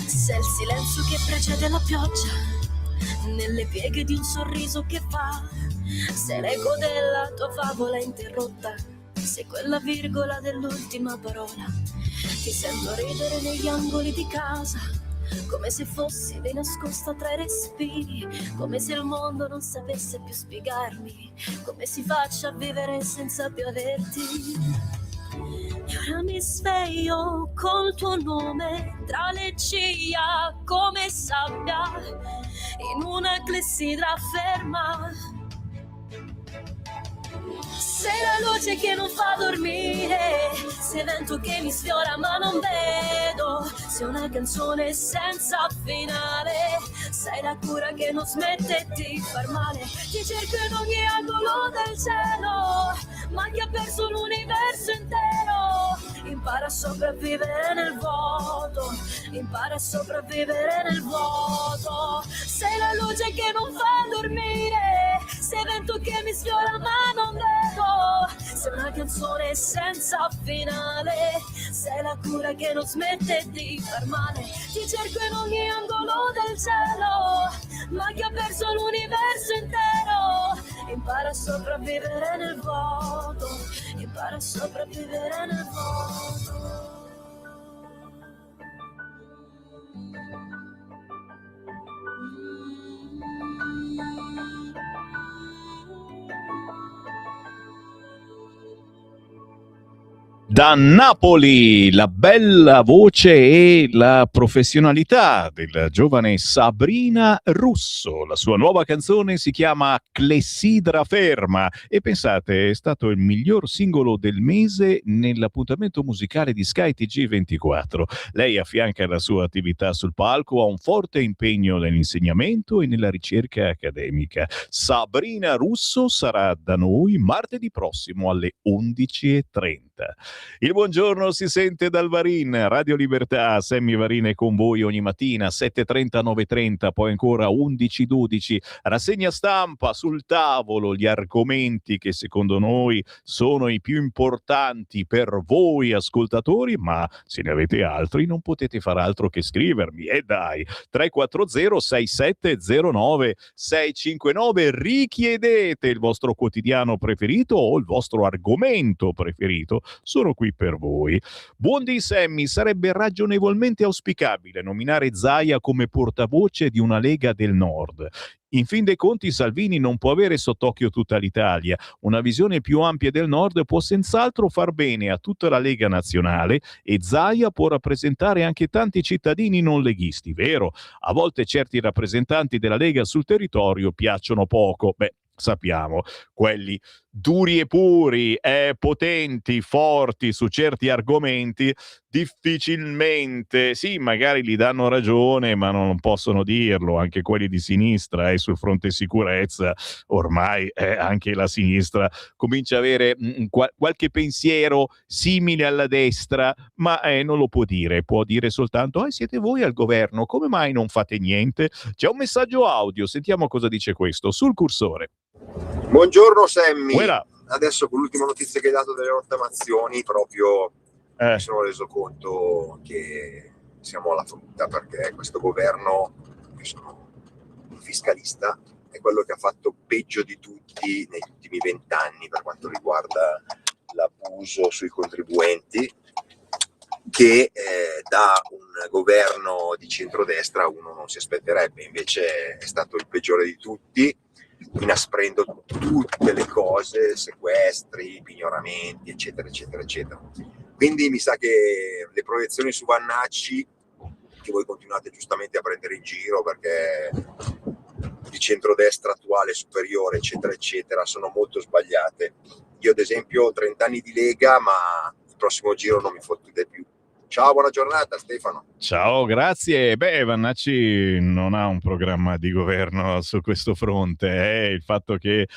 G: Se il silenzio che precede la pioggia, nelle pieghe di un sorriso che fa, se l'eco della tua favola è interrotta, se quella virgola dell'ultima parola, ti sento ridere negli angoli di casa, come se fossi di nascosta tra i respiri, come se il mondo non sapesse più spiegarmi come si faccia a vivere senza più averti. E ora mi sveglio col tuo nome tra le ciglia come sabbia in una clessidra ferma. Sei la luce che non fa dormire, sei vento che mi sfiora ma non vedo, sei una canzone senza finale, sei la cura che non smette di far male. Ti cerco in ogni angolo del cielo, ma chi ha perso l'universo intero. Impara a sopravvivere nel vuoto, impara a sopravvivere nel vuoto. Sei la luce che non fa dormire, sei vento che mi sfiora ma non vedo, sei una canzone senza finale, sei la cura che non smette di far male. Ti cerco in ogni angolo del cielo, ma chi ha perso l'universo intero. Impara a sopravvivere nel vuoto, impara a sopravvivere nel vuoto.
B: Da Napoli, la bella voce e la professionalità della giovane Sabrina Russo. La sua nuova canzone si chiama Clessidra Ferma e pensate, è stato il miglior singolo del mese nell'appuntamento musicale di Sky TG24. Lei affianca la sua attività sul palco a un forte impegno nell'insegnamento e nella ricerca accademica. Sabrina Russo sarà da noi martedì prossimo alle 11:30. Il buongiorno si sente dal Varin, Radio Libertà, Sammy Varin è con voi ogni mattina, 7:30, 9:30, poi ancora 11:12, rassegna stampa sul tavolo, gli argomenti che secondo noi sono i più importanti per voi ascoltatori, ma se ne avete altri non potete far altro che scrivermi, e dai, 340 6709 659, richiedete il vostro quotidiano preferito o il vostro argomento preferito, sono qui per voi. Buondì Sammy, sarebbe ragionevolmente auspicabile nominare Zaia come portavoce di una Lega del Nord. In fin dei conti Salvini non può avere sott'occhio tutta l'Italia. Una visione più ampia del Nord può senz'altro far bene a tutta la Lega nazionale e Zaia può rappresentare anche tanti cittadini non leghisti, vero? A volte certi rappresentanti della Lega sul territorio piacciono poco. Beh, sappiamo, quelli duri e puri, potenti, forti su certi argomenti, difficilmente, sì, magari gli danno ragione, ma non possono dirlo. Anche quelli di sinistra sul fronte sicurezza, ormai anche la sinistra comincia a avere qualche pensiero simile alla destra, ma non lo può dire soltanto siete voi al governo, come mai non fate niente? C'è un messaggio audio, sentiamo cosa dice questo sul cursore.
H: Buongiorno Sammy,
B: Buona.
H: Adesso con l'ultima notizia che hai dato delle rottamazioni proprio mi sono reso conto che siamo alla frutta, perché questo governo, io sono un fiscalista, è quello che ha fatto peggio di tutti negli ultimi 20 anni per quanto riguarda l'abuso sui contribuenti, che da un governo di centrodestra uno non si aspetterebbe. Invece è stato il peggiore di tutti, inasprendo tutte le cose, sequestri, pignoramenti, eccetera, eccetera, eccetera. Quindi mi sa che le proiezioni su Vannacci, che voi continuate giustamente a prendere in giro perché di centrodestra attuale, superiore, eccetera, eccetera, sono molto sbagliate. Io ad esempio ho 30 anni di Lega, ma il prossimo giro non mi fottute più. Ciao, buona giornata Stefano.
B: Ciao, grazie. Beh, Vannacci non ha un programma di governo su questo fronte. Il fatto che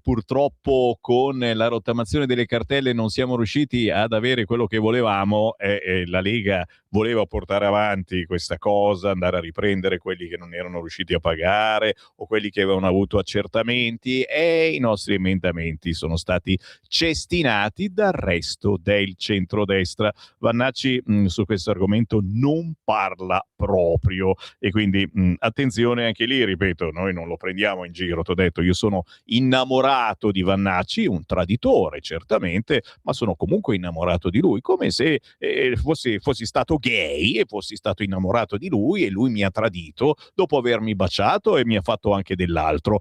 B: purtroppo con la rottamazione delle cartelle non siamo riusciti ad avere quello che volevamo, la Lega voleva portare avanti questa cosa, andare a riprendere quelli che non erano riusciti a pagare o quelli che avevano avuto accertamenti, e i nostri emendamenti sono stati cestinati dal resto del centrodestra. Vannacci su questo argomento non parla proprio, e quindi attenzione anche lì, ripeto, noi non lo prendiamo in giro. T'ho detto, io sono innamorato di Vannacci, un traditore certamente, ma sono comunque innamorato di lui, come se fossi stato gay e fossi stato innamorato di lui e lui mi ha tradito dopo avermi baciato e mi ha fatto anche dell'altro,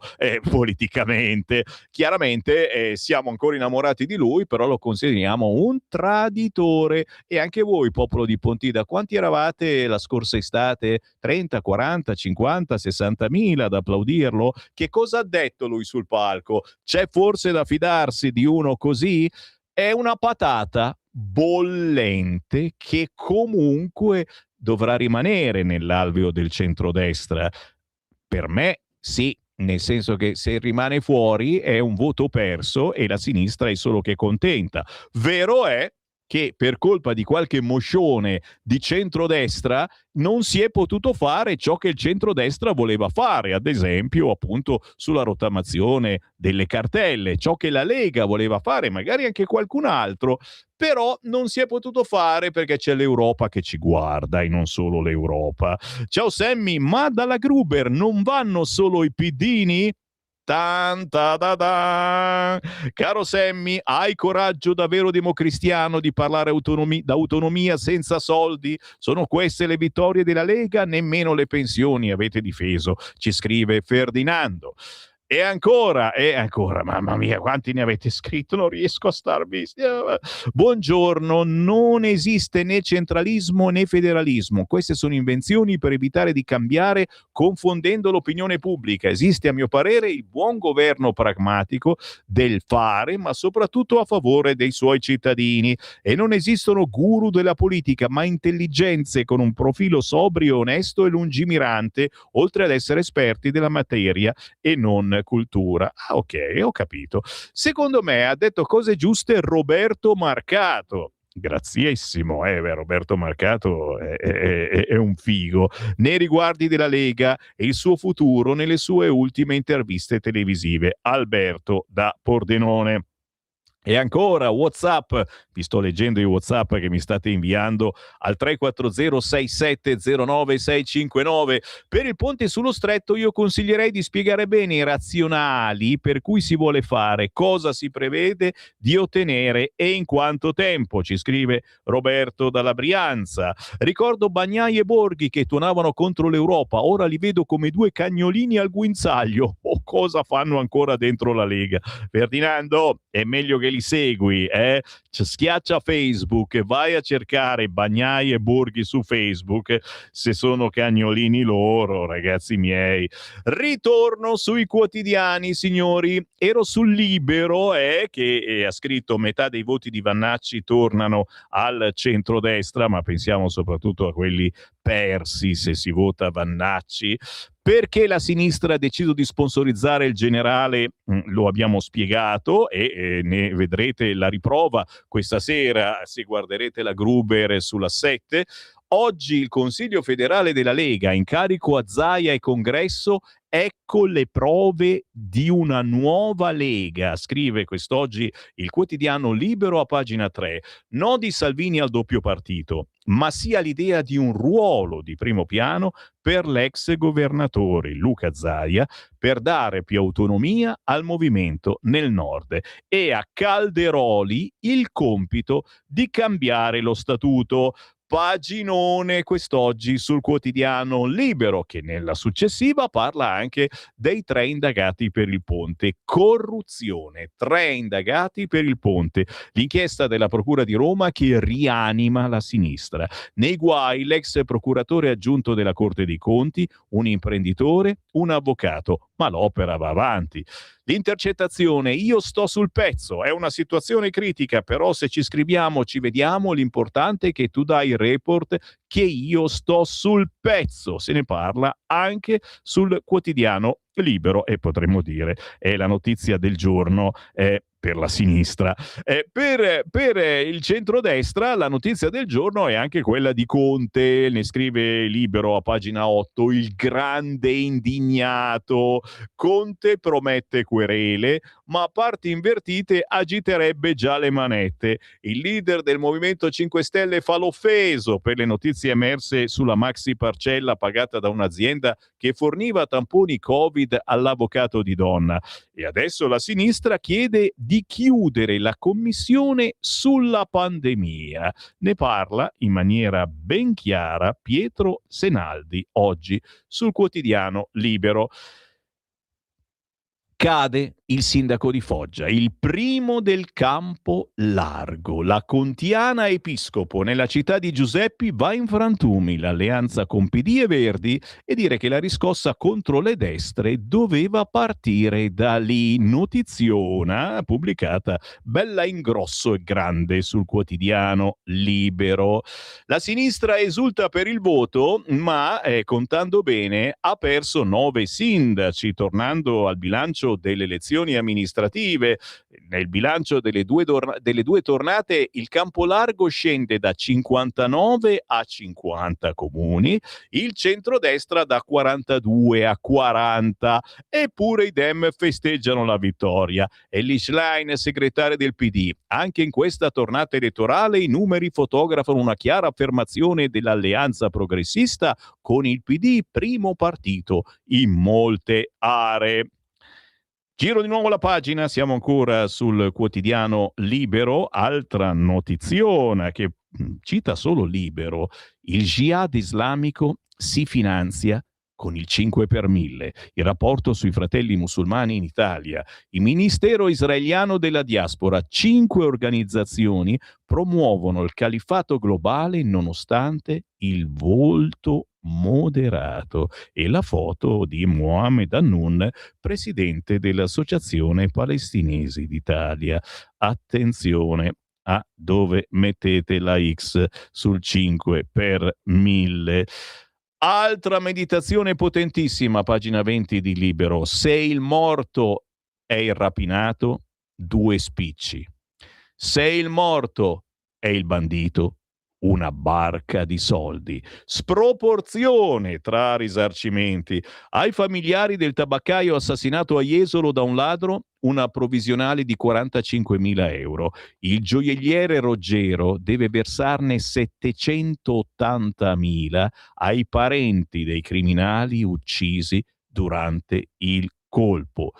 B: politicamente. Chiaramente siamo ancora innamorati di lui, però lo consideriamo un traditore. E anche voi, popolo di Pontida, quanti eravate la scorsa estate? 30, 40, 50, 60.000 ad applaudirlo? Che cosa ha detto lui sul palco? C'è forse da fidarsi di uno così? È una patata bollente che comunque dovrà rimanere nell'alveo del centrodestra. Per me sì, nel senso che se rimane fuori è un voto perso e la sinistra è solo che contenta. Vero è che per colpa di qualche moscione di centrodestra non si è potuto fare ciò che il centrodestra voleva fare, ad esempio appunto sulla rottamazione delle cartelle, ciò che la Lega voleva fare, magari anche qualcun altro, però non si è potuto fare perché c'è l'Europa che ci guarda, e non solo l'Europa. Ciao Sammy, ma dalla Gruber non vanno solo i piddini? Tan, ta, da, da. Caro Sammy, hai coraggio davvero democristiano di parlare d'autonomia senza soldi? Sono queste le vittorie della Lega? Nemmeno le pensioni avete difeso, ci scrive Ferdinando. E ancora, mamma mia, quanti ne avete scritto? Non riesco a starvi. Buongiorno, non esiste né centralismo né federalismo. Queste sono invenzioni per evitare di cambiare confondendo l'opinione pubblica. Esiste, a mio parere, il buon governo pragmatico del fare, ma soprattutto a favore dei suoi cittadini. E non esistono guru della politica, ma intelligenze con un profilo sobrio, onesto e lungimirante, oltre ad essere esperti della materia e non cultura. Ah, ok, ho capito. Secondo me ha detto cose giuste Roberto Marcato. Graziissimo, Roberto Marcato è un figo nei riguardi della Lega e il suo futuro nelle sue ultime interviste televisive. Alberto da Pordenone. E ancora WhatsApp, vi sto leggendo i WhatsApp che mi state inviando al 340 6709 659. Per il ponte sullo stretto io consiglierei di spiegare bene i razionali per cui si vuole fare, cosa si prevede di ottenere e in quanto tempo, ci scrive Roberto dalla Brianza. Ricordo Bagnai e Borghi che tuonavano contro l'Europa, ora li vedo come due cagnolini al guinzaglio. O cosa fanno ancora dentro la Lega? Ferdinando, è meglio che li segui, schiaccia Facebook e vai a cercare Bagnai e Borghi su Facebook, se sono cagnolini loro, ragazzi miei. Ritorno sui quotidiani, signori. Ero sul Libero, che ha scritto metà dei voti di Vannacci tornano al centrodestra, ma pensiamo soprattutto a quelli persi se si vota Vannacci. Perché la sinistra ha deciso di sponsorizzare il generale, lo abbiamo spiegato e ne vedrete la riprova questa sera se guarderete la Gruber sulla 7. Oggi il Consiglio federale della Lega, incarico a Zaia e Congresso, ecco le prove di una nuova Lega, scrive quest'oggi il quotidiano Libero a pagina 3. No di Salvini al doppio partito, ma sia l'idea di un ruolo di primo piano per l'ex governatore Luca Zaia per dare più autonomia al movimento nel nord e a Calderoli il compito di cambiare lo statuto. Paginone quest'oggi sul quotidiano Libero, che nella successiva parla anche dei 3 indagati per il ponte. Corruzione, 3 indagati per il ponte. L'inchiesta della Procura di Roma che rianima la sinistra. Nei guai l'ex procuratore aggiunto della Corte dei Conti, un imprenditore, un avvocato, ma l'opera va avanti. L'intercettazione, io sto sul pezzo, è una situazione critica, però se ci scriviamo, ci vediamo, l'importante è che tu dai il report che io sto sul pezzo. Se ne parla anche sul quotidiano Libero e potremmo dire è la notizia del giorno per la sinistra. Per il centrodestra la notizia del giorno è anche quella di Conte, ne scrive Libero a pagina 8, il grande indignato. Conte promette querele, ma a parti invertite agiterebbe già le manette. Il leader del Movimento 5 Stelle fa l'offeso per le notizie emerse sulla maxi parcella pagata da un'azienda che forniva tamponi Covid all'avvocato di donna. E adesso la sinistra chiede di chiudere la commissione sulla pandemia. Ne parla in maniera ben chiara Pietro Senaldi oggi sul quotidiano Libero. Cade il sindaco di Foggia, il primo del campo largo. La contiana episcopo nella città di Giuseppi va in frantumi. L'alleanza con PD e Verdi e dire che la riscossa contro le destre doveva partire da lì. Notiziona pubblicata bella in grosso e grande sul quotidiano Libero. La sinistra esulta per il voto, ma contando bene ha perso 9 sindaci, tornando al bilancio delle elezioni amministrative. Nel bilancio delle due tornate il campo largo scende da 59 a 50 comuni, il centrodestra da 42 a 40, eppure i Dem festeggiano la vittoria. Elly Schlein, segretaria del PD, anche in questa tornata elettorale i numeri fotografano una chiara affermazione dell'alleanza progressista con il PD, primo partito in molte aree. Giro di nuovo la pagina, siamo ancora sul quotidiano Libero, altra notiziona che cita solo Libero, il jihad islamico si finanzia con il 5 per 1000, il rapporto sui fratelli musulmani in Italia, il Ministero israeliano della diaspora, 5 organizzazioni promuovono il califfato globale nonostante il volto moderato e la foto di Mohamed Hannoun, presidente dell'Associazione Palestinesi d'Italia. Attenzione a dove mettete la X sul 5 per 1000. Altra meditazione potentissima, pagina 20 di Libero. Se il morto è il rapinato, 2 spicci. Se il morto è il bandito, una barca di soldi. Sproporzione tra risarcimenti. Ai familiari del tabaccaio assassinato a Jesolo da un ladro, una provvisionale di 45.000 euro. Il gioielliere Roggero deve versarne 780.000 ai parenti dei criminali uccisi durante il colpo.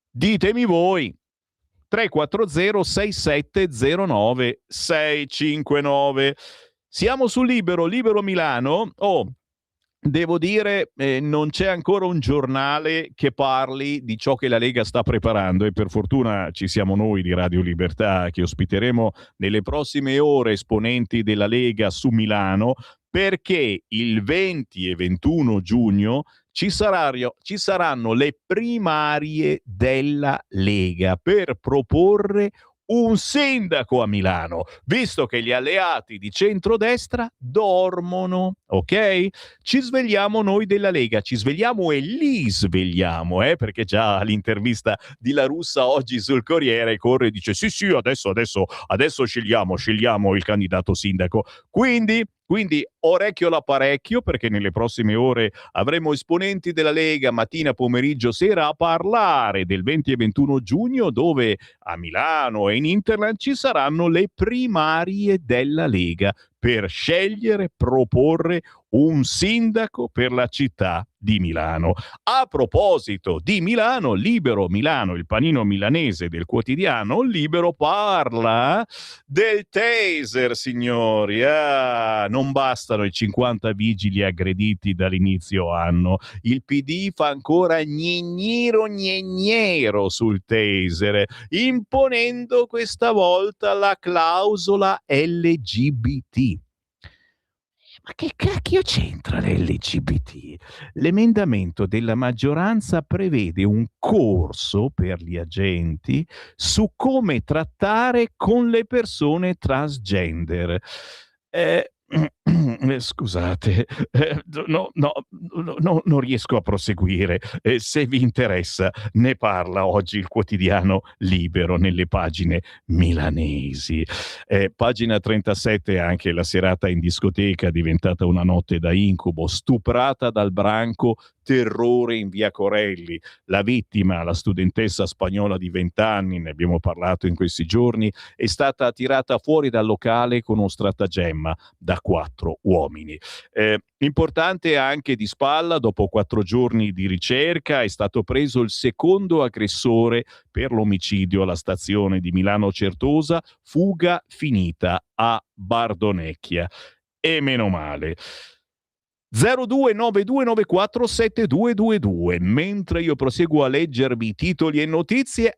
B: Ditemi voi. 340 6709 659. Siamo su Libero Milano. Devo dire, non c'è ancora un giornale che parli di ciò che la Lega sta preparando e per fortuna ci siamo noi di Radio Libertà che ospiteremo nelle prossime ore esponenti della Lega su Milano, perché il 20 e 21 giugno ci saranno le primarie della Lega per proporre un sindaco a Milano, visto che gli alleati di centrodestra dormono, ok? Ci svegliamo noi della Lega, ci svegliamo e li svegliamo, perché già l'intervista di La Russa oggi sul Corriere corre e dice sì, adesso scegliamo il candidato sindaco. Quindi orecchio all'apparecchio, perché nelle prossime ore avremo esponenti della Lega mattina, pomeriggio, sera a parlare del 20 e 21 giugno, dove a Milano e in Interland ci saranno le primarie della Lega per scegliere, proporre un sindaco per la città di Milano. A proposito di Milano, Libero Milano, il panino milanese del quotidiano Libero, parla del taser, signori. Non bastano i 50 vigili aggrediti dall'inizio anno. Il PD fa ancora gnignero sul taser, imponendo questa volta la clausola LGBT. Ma che cacchio c'entra l'LGBT? L'emendamento della maggioranza prevede un corso per gli agenti su come trattare con le persone transgender. Scusate, non riesco a proseguire. Se vi interessa, ne parla oggi il quotidiano Libero nelle pagine milanesi. Pagina 37, anche la serata in discoteca è diventata una notte da incubo, stuprata dal branco, terrore in via Corelli. La vittima, la studentessa spagnola di 20 anni, ne abbiamo parlato in questi giorni, è stata tirata fuori dal locale con uno stratagemma da 4 uomini. Importante anche di spalla, dopo 4 giorni di ricerca, è stato preso il secondo aggressore per l'omicidio alla stazione di Milano Certosa, fuga finita a Bardonecchia. E meno male. 0292947222. Mentre io proseguo a leggervi titoli e notizie,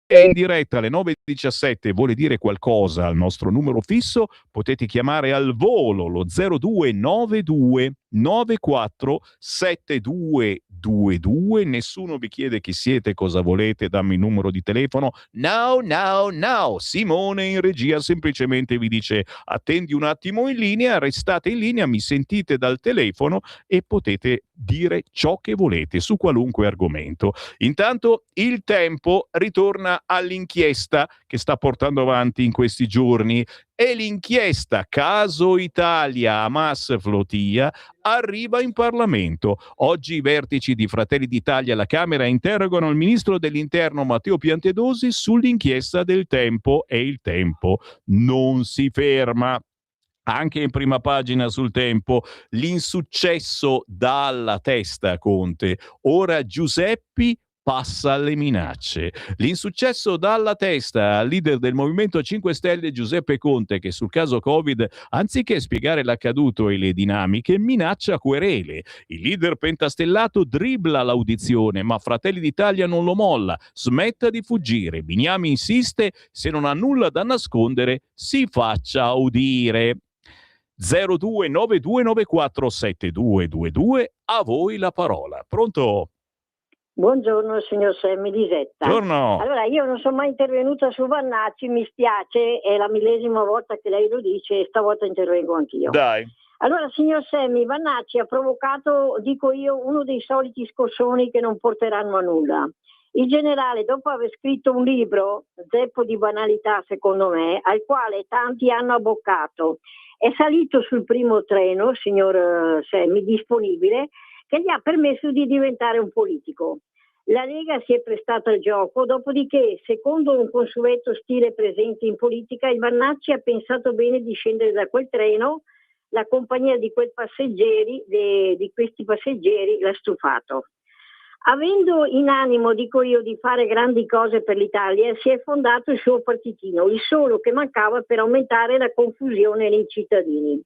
B: è in diretta alle 9:17, vuole dire qualcosa al nostro numero fisso, potete chiamare al volo lo 0292 94 7222. Nessuno vi chiede chi siete, cosa volete, dammi il numero di telefono. No. Simone in regia semplicemente vi dice: attendi un attimo in linea, restate in linea, mi sentite dal telefono e potete dire ciò che volete su qualunque argomento. Intanto il Tempo ritorna all'inchiesta che sta portando avanti in questi giorni, e l'inchiesta Caso Italia Hamas Flotilla arriva in Parlamento. Oggi i vertici di Fratelli d'Italia alla Camera interrogano il ministro dell'Interno Matteo Piantedosi sull'inchiesta del Tempo, e il Tempo non si ferma. Anche in prima pagina sul Tempo, l'insuccesso dalla testa Conte. Ora Giuseppi passa alle minacce. L'insuccesso dalla testa al leader del Movimento 5 Stelle Giuseppe Conte, che sul caso Covid, anziché spiegare l'accaduto e le dinamiche, minaccia querele. Il leader pentastellato dribbla l'audizione, ma Fratelli d'Italia non lo molla. Smetta di fuggire. Bignami insiste: se non ha nulla da nascondere, si faccia udire. 0292947222. A voi la parola. Pronto?
I: Buongiorno signor Semmi Lisetta.
B: Buongiorno.
I: Allora, io non sono mai intervenuta su Vannacci, mi spiace, è la millesima volta che lei lo dice e stavolta intervengo anch'io.
B: Dai.
I: Allora, signor Semmi, Vannacci ha provocato, dico io, uno dei soliti scossoni che non porteranno a nulla. Il generale, dopo aver scritto un libro, zeppo di banalità secondo me, al quale tanti hanno abboccato, è salito sul primo treno, signor Semmi, disponibile, che gli ha permesso di diventare un politico. La Lega si è prestata al gioco, dopodiché, secondo un consueto stile presente in politica, il Vannacci ha pensato bene di scendere da quel treno, la compagnia di questi passeggeri l'ha stufato. Avendo in animo, dico io, di fare grandi cose per l'Italia, si è fondato il suo partitino, il solo che mancava per aumentare la confusione nei cittadini.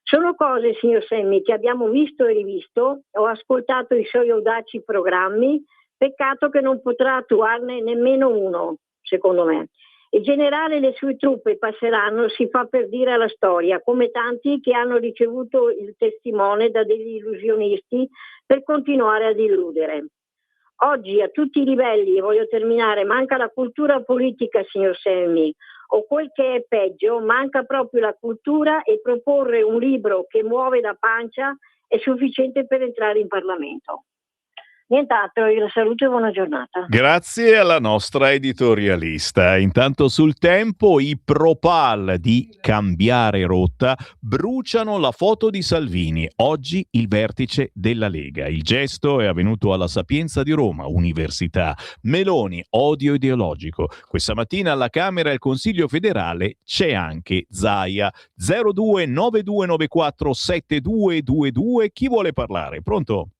I: Sono cose, signor Semmi, che abbiamo visto e rivisto, ho ascoltato i suoi audaci programmi, peccato che non potrà attuarne nemmeno uno, secondo me. Il generale e le sue truppe passeranno, si fa per dire, alla storia, come tanti che hanno ricevuto il testimone da degli illusionisti per continuare ad illudere. Oggi a tutti i livelli, e voglio terminare, manca la cultura politica, signor Semmi, o quel che è peggio, manca proprio la cultura, e proporre un libro che muove da pancia è sufficiente per entrare in Parlamento. Nient'altro, io la saluto e buona giornata.
B: Grazie alla nostra editorialista. Intanto sul Tempo, i pro-PAL di cambiare rotta bruciano la foto di Salvini. Oggi il vertice della Lega. Il gesto è avvenuto alla Sapienza di Roma, Università. Meloni, odio ideologico. Questa mattina alla Camera e al Consiglio federale c'è anche Zaia. 0292947222. Chi vuole parlare? Pronto?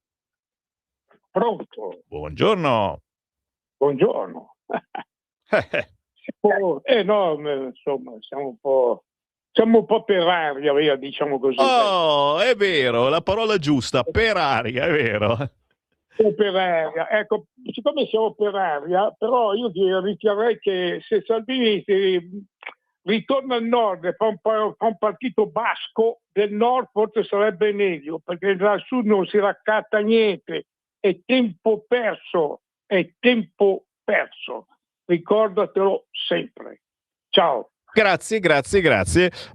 J: Pronto?
B: Buongiorno.
J: Buongiorno. Insomma, siamo un po' per aria, diciamo così.
B: Oh, è vero, la parola giusta, per aria, è vero.
J: Per aria. Ecco, siccome siamo per aria, però io riterrei che se Salvini ritorna al nord e fa un partito basco del nord, forse sarebbe meglio, perché dal sud non si raccatta niente, è tempo perso, ricordatelo sempre. Ciao.
B: Grazie.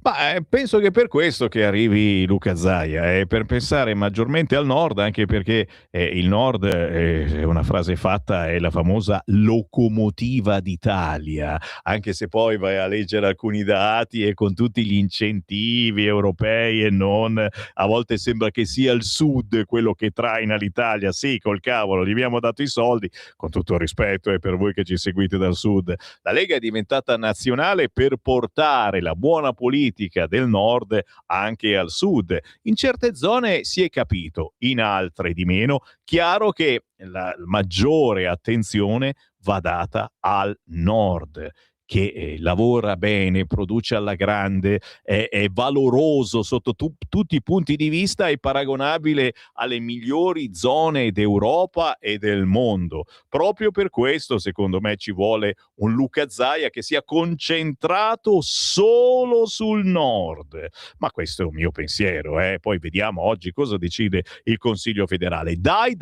B: Ma penso che per questo che arrivi Luca Zaia, per pensare maggiormente al nord, anche perché il nord, è una frase fatta, è la famosa locomotiva d'Italia, anche se poi vai a leggere alcuni dati e con tutti gli incentivi europei e non, a volte sembra che sia il sud quello che traina l'Italia. Sì, col cavolo, gli abbiamo dato i soldi, con tutto il rispetto per voi che ci seguite dal sud. La Lega è diventata nazionale per portare la buona politica del nord anche al sud. In certe zone si è capito, in altre di meno. Chiaro che la maggiore attenzione va data al nord, che lavora bene, produce alla grande, è valoroso sotto tutti i punti di vista, è paragonabile alle migliori zone d'Europa e del mondo. Proprio per questo, secondo me, ci vuole un Luca Zaia che sia concentrato solo sul nord. Ma questo è un mio pensiero, poi vediamo oggi cosa decide il Consiglio federale. Dai,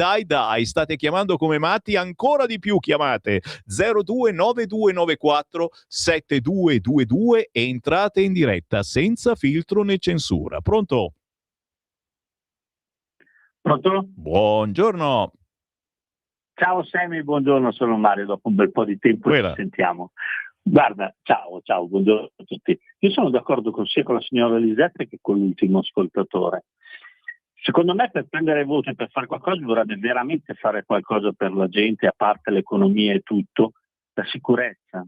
B: state chiamando come matti, ancora di più chiamate 029294 7222 e entrate in diretta senza filtro né censura. Pronto?
K: Pronto?
B: Buongiorno.
K: Ciao Sammy, buongiorno, sono Mario, dopo un bel po' di tempo ci sentiamo. Guarda, ciao, buongiorno a tutti. Io sono d'accordo sia con la signora Elisette che con l'ultimo ascoltatore. Secondo me per prendere voti, per fare qualcosa, dovrebbe veramente fare qualcosa per la gente, a parte l'economia e tutto, la sicurezza,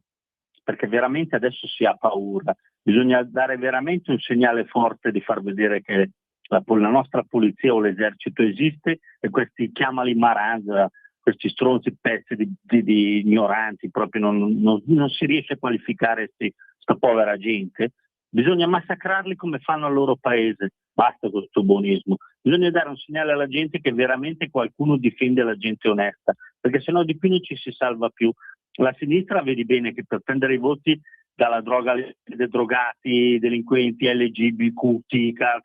K: perché veramente adesso si ha paura. Bisogna dare veramente un segnale forte di far vedere che la nostra polizia o l'esercito esiste, e questi chiamali maranza, questi stronzi pezzi di ignoranti, proprio non si riesce a qualificare questa povera gente. Bisogna massacrarli come fanno al loro paese. Basta con questo buonismo. Bisogna dare un segnale alla gente che veramente qualcuno difende la gente onesta, perché sennò di più non ci si salva più. La sinistra, vedi bene che per prendere i voti dalla droga dei drogati, delinquenti, LGBTQ,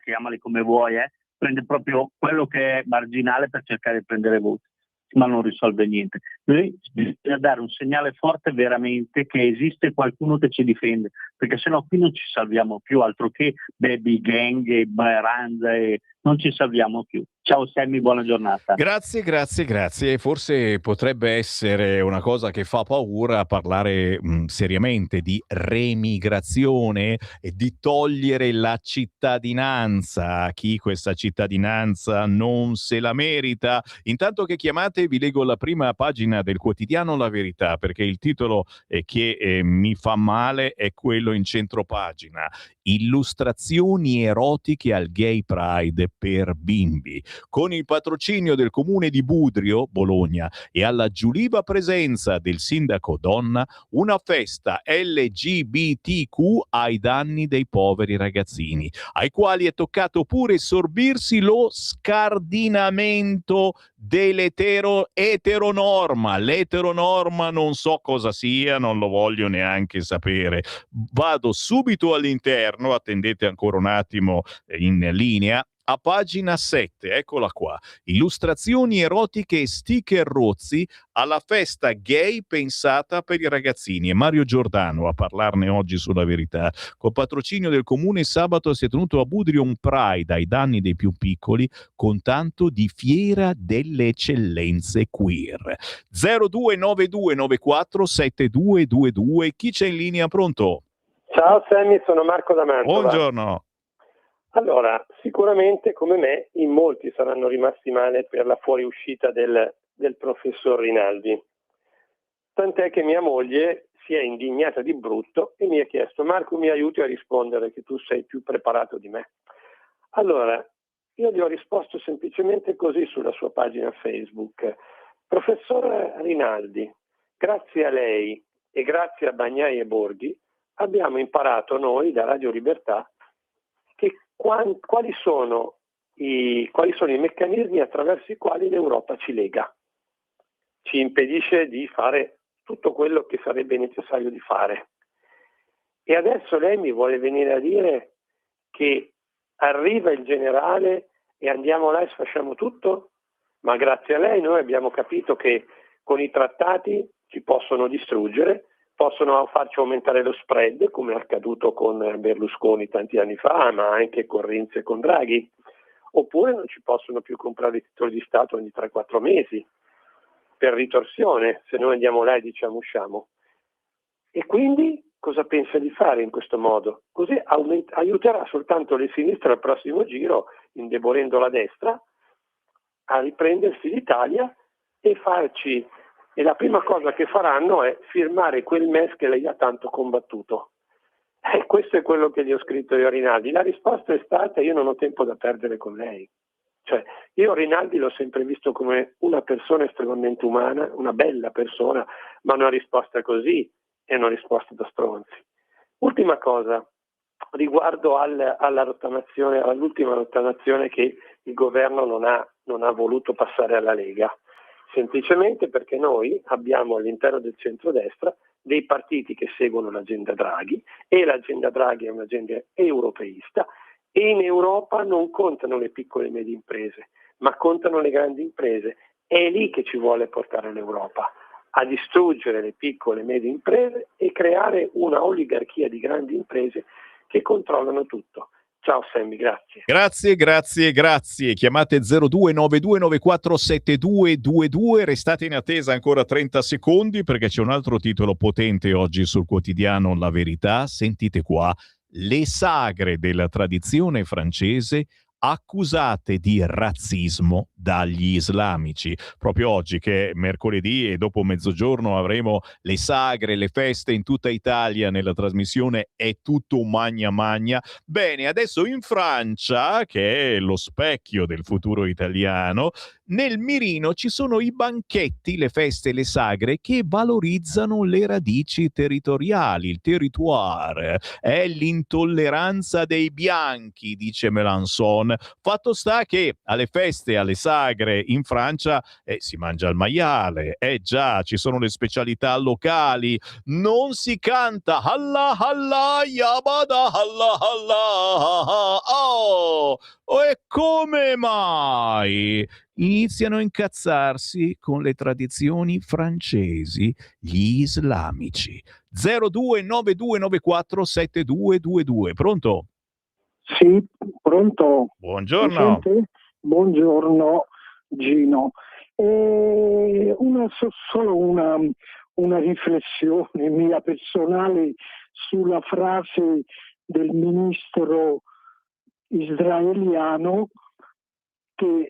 K: chiamali come vuoi, prende proprio quello che è marginale per cercare di prendere voti, ma non risolve niente. Noi bisogna dare un segnale forte veramente che esiste qualcuno che ci difende, perché sennò qui non ci salviamo più, altro che baby gang e baranza, e non ci salviamo più. Ciao Sammy, buona giornata.
B: Grazie. Forse potrebbe essere una cosa che fa paura parlare seriamente di remigrazione e di togliere la cittadinanza a chi questa cittadinanza non se la merita. Intanto che chiamate vi leggo la prima pagina del quotidiano La Verità, perché il titolo che mi fa male è quello in centropagina: illustrazioni erotiche al Gay Pride per bimbi. Con il patrocinio del comune di Budrio, Bologna, e alla giuliva presenza del sindaco donna, una festa LGBTQ ai danni dei poveri ragazzini, ai quali è toccato pure sorbirsi lo scardinamento dell'eteronorma. L'eteronorma non so cosa sia, non lo voglio neanche sapere. Vado subito all'interno, attendete ancora un attimo in linea. A pagina 7, eccola qua, illustrazioni erotiche e sticker rozzi alla festa gay pensata per i ragazzini. È Mario Giordano a parlarne oggi sulla Verità. Col patrocinio del comune, sabato si è tenuto a Budrio un Pride ai danni dei più piccoli, con tanto di fiera delle eccellenze queer. 0292947222. Chi c'è in linea? Pronto?
L: Ciao Sammy, sono Marco da Mantova.
B: Buongiorno.
L: Allora, sicuramente come me in molti saranno rimasti male per la fuoriuscita del professor Rinaldi. Tant'è che mia moglie si è indignata di brutto e mi ha chiesto: Marco, mi aiuti a rispondere che tu sei più preparato di me. Allora, io gli ho risposto semplicemente così sulla sua pagina Facebook: professor Rinaldi, grazie a lei e grazie a Bagnai e Borghi abbiamo imparato noi da Radio Libertà che quali sono i meccanismi attraverso i quali l'Europa ci lega, ci impedisce di fare tutto quello che sarebbe necessario di fare. E adesso lei mi vuole venire a dire che arriva il generale e andiamo là e sfasciamo tutto? Ma grazie a lei noi abbiamo capito che con i trattati ci possono distruggere, possono farci aumentare lo spread, come è accaduto con Berlusconi tanti anni fa, ma anche con Renzi e con Draghi, oppure non ci possono più comprare i titoli di Stato ogni 3-4 mesi, per ritorsione, se noi andiamo là e diciamo usciamo. E quindi cosa pensa di fare in questo modo? Così aiuterà soltanto le sinistre al prossimo giro, indebolendo la destra, a riprendersi l'Italia e farci... E la prima cosa che faranno è firmare quel MES che lei ha tanto combattuto. E questo è quello che gli ho scritto io a Rinaldi. La risposta è stata: io non ho tempo da perdere con lei. Cioè, io Rinaldi l'ho sempre visto come una persona estremamente umana, una bella persona, ma una risposta così è una risposta da stronzi. Ultima cosa, riguardo alla rottamazione, all'ultima rottamazione che il governo non ha voluto passare alla Lega. Semplicemente perché noi abbiamo all'interno del centrodestra dei partiti che seguono l'agenda Draghi, e l'agenda Draghi è un'agenda europeista, e in Europa non contano le piccole e medie imprese, ma contano le grandi imprese. È lì che ci vuole portare l'Europa, a distruggere le piccole e medie imprese e creare una oligarchia di grandi imprese che controllano tutto. Ciao Sammy, grazie.
B: Grazie. Chiamate 0292947222. Restate in attesa ancora 30 secondi perché c'è un altro titolo potente oggi sul quotidiano La Verità. Sentite qua: le sagre della tradizione francese accusate di razzismo dagli islamici. Proprio oggi, che è mercoledì e dopo mezzogiorno, avremo le sagre, le feste in tutta Italia nella trasmissione È tutto un magna magna. Bene, adesso in Francia, che è lo specchio del futuro italiano, nel mirino ci sono i banchetti, le feste, le sagre che valorizzano le radici territoriali, il territoire. È l'intolleranza dei bianchi, dice Mélenchon. Fatto sta che alle feste, alle sagre in Francia si mangia il maiale, già, ci sono le specialità locali, non si canta Allah Allah Yabada Allah Allah. Oh, e come mai? Iniziano a incazzarsi con le tradizioni francesi gli islamici. 0292947222. Pronto?
M: Sì, pronto.
B: Buongiorno.
M: Buongiorno Gino. Solo una riflessione mia personale sulla frase del ministro israeliano, che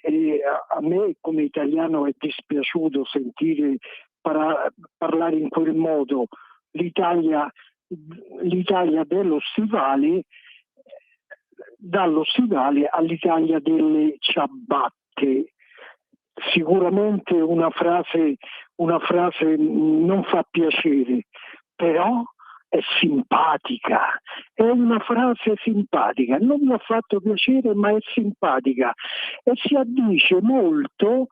M: a me come italiano è dispiaciuto sentire parlare in quel modo. L'Italia dello stivale, dallo stivale all'Italia delle ciabatte. Sicuramente una frase non fa piacere, però è simpatica, è una frase simpatica, non mi ha fatto piacere ma è simpatica e si addice molto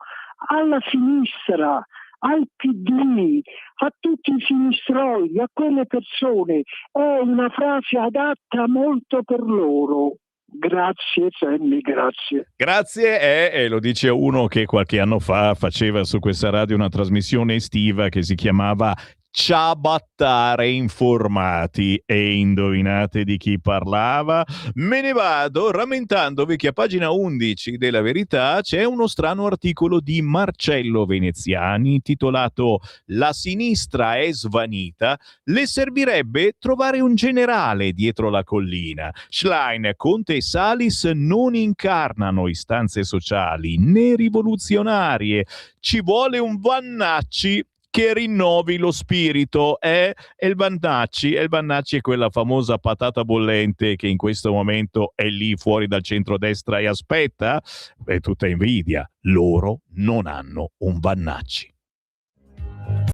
M: alla sinistra, al PD, a tutti i sinistroi, a quelle persone. È una frase adatta molto per loro. Grazie Sammy, grazie.
B: Grazie, e lo dice uno che qualche anno fa faceva su questa radio una trasmissione estiva che si chiamava Ciabattare informati, e indovinate di chi parlava? Me ne vado rammentandovi che a pagina 11 della Verità c'è uno strano articolo di Marcello Veneziani intitolato "La sinistra è svanita, le servirebbe trovare un generale dietro la collina. Schlein, Conte e Salis non incarnano istanze sociali né rivoluzionarie, ci vuole un Vannacci che rinnovi lo spirito". E il Vannacci è quella famosa patata bollente che in questo momento è lì fuori dal centrodestra e aspetta. È tutta invidia, loro non hanno un Vannacci.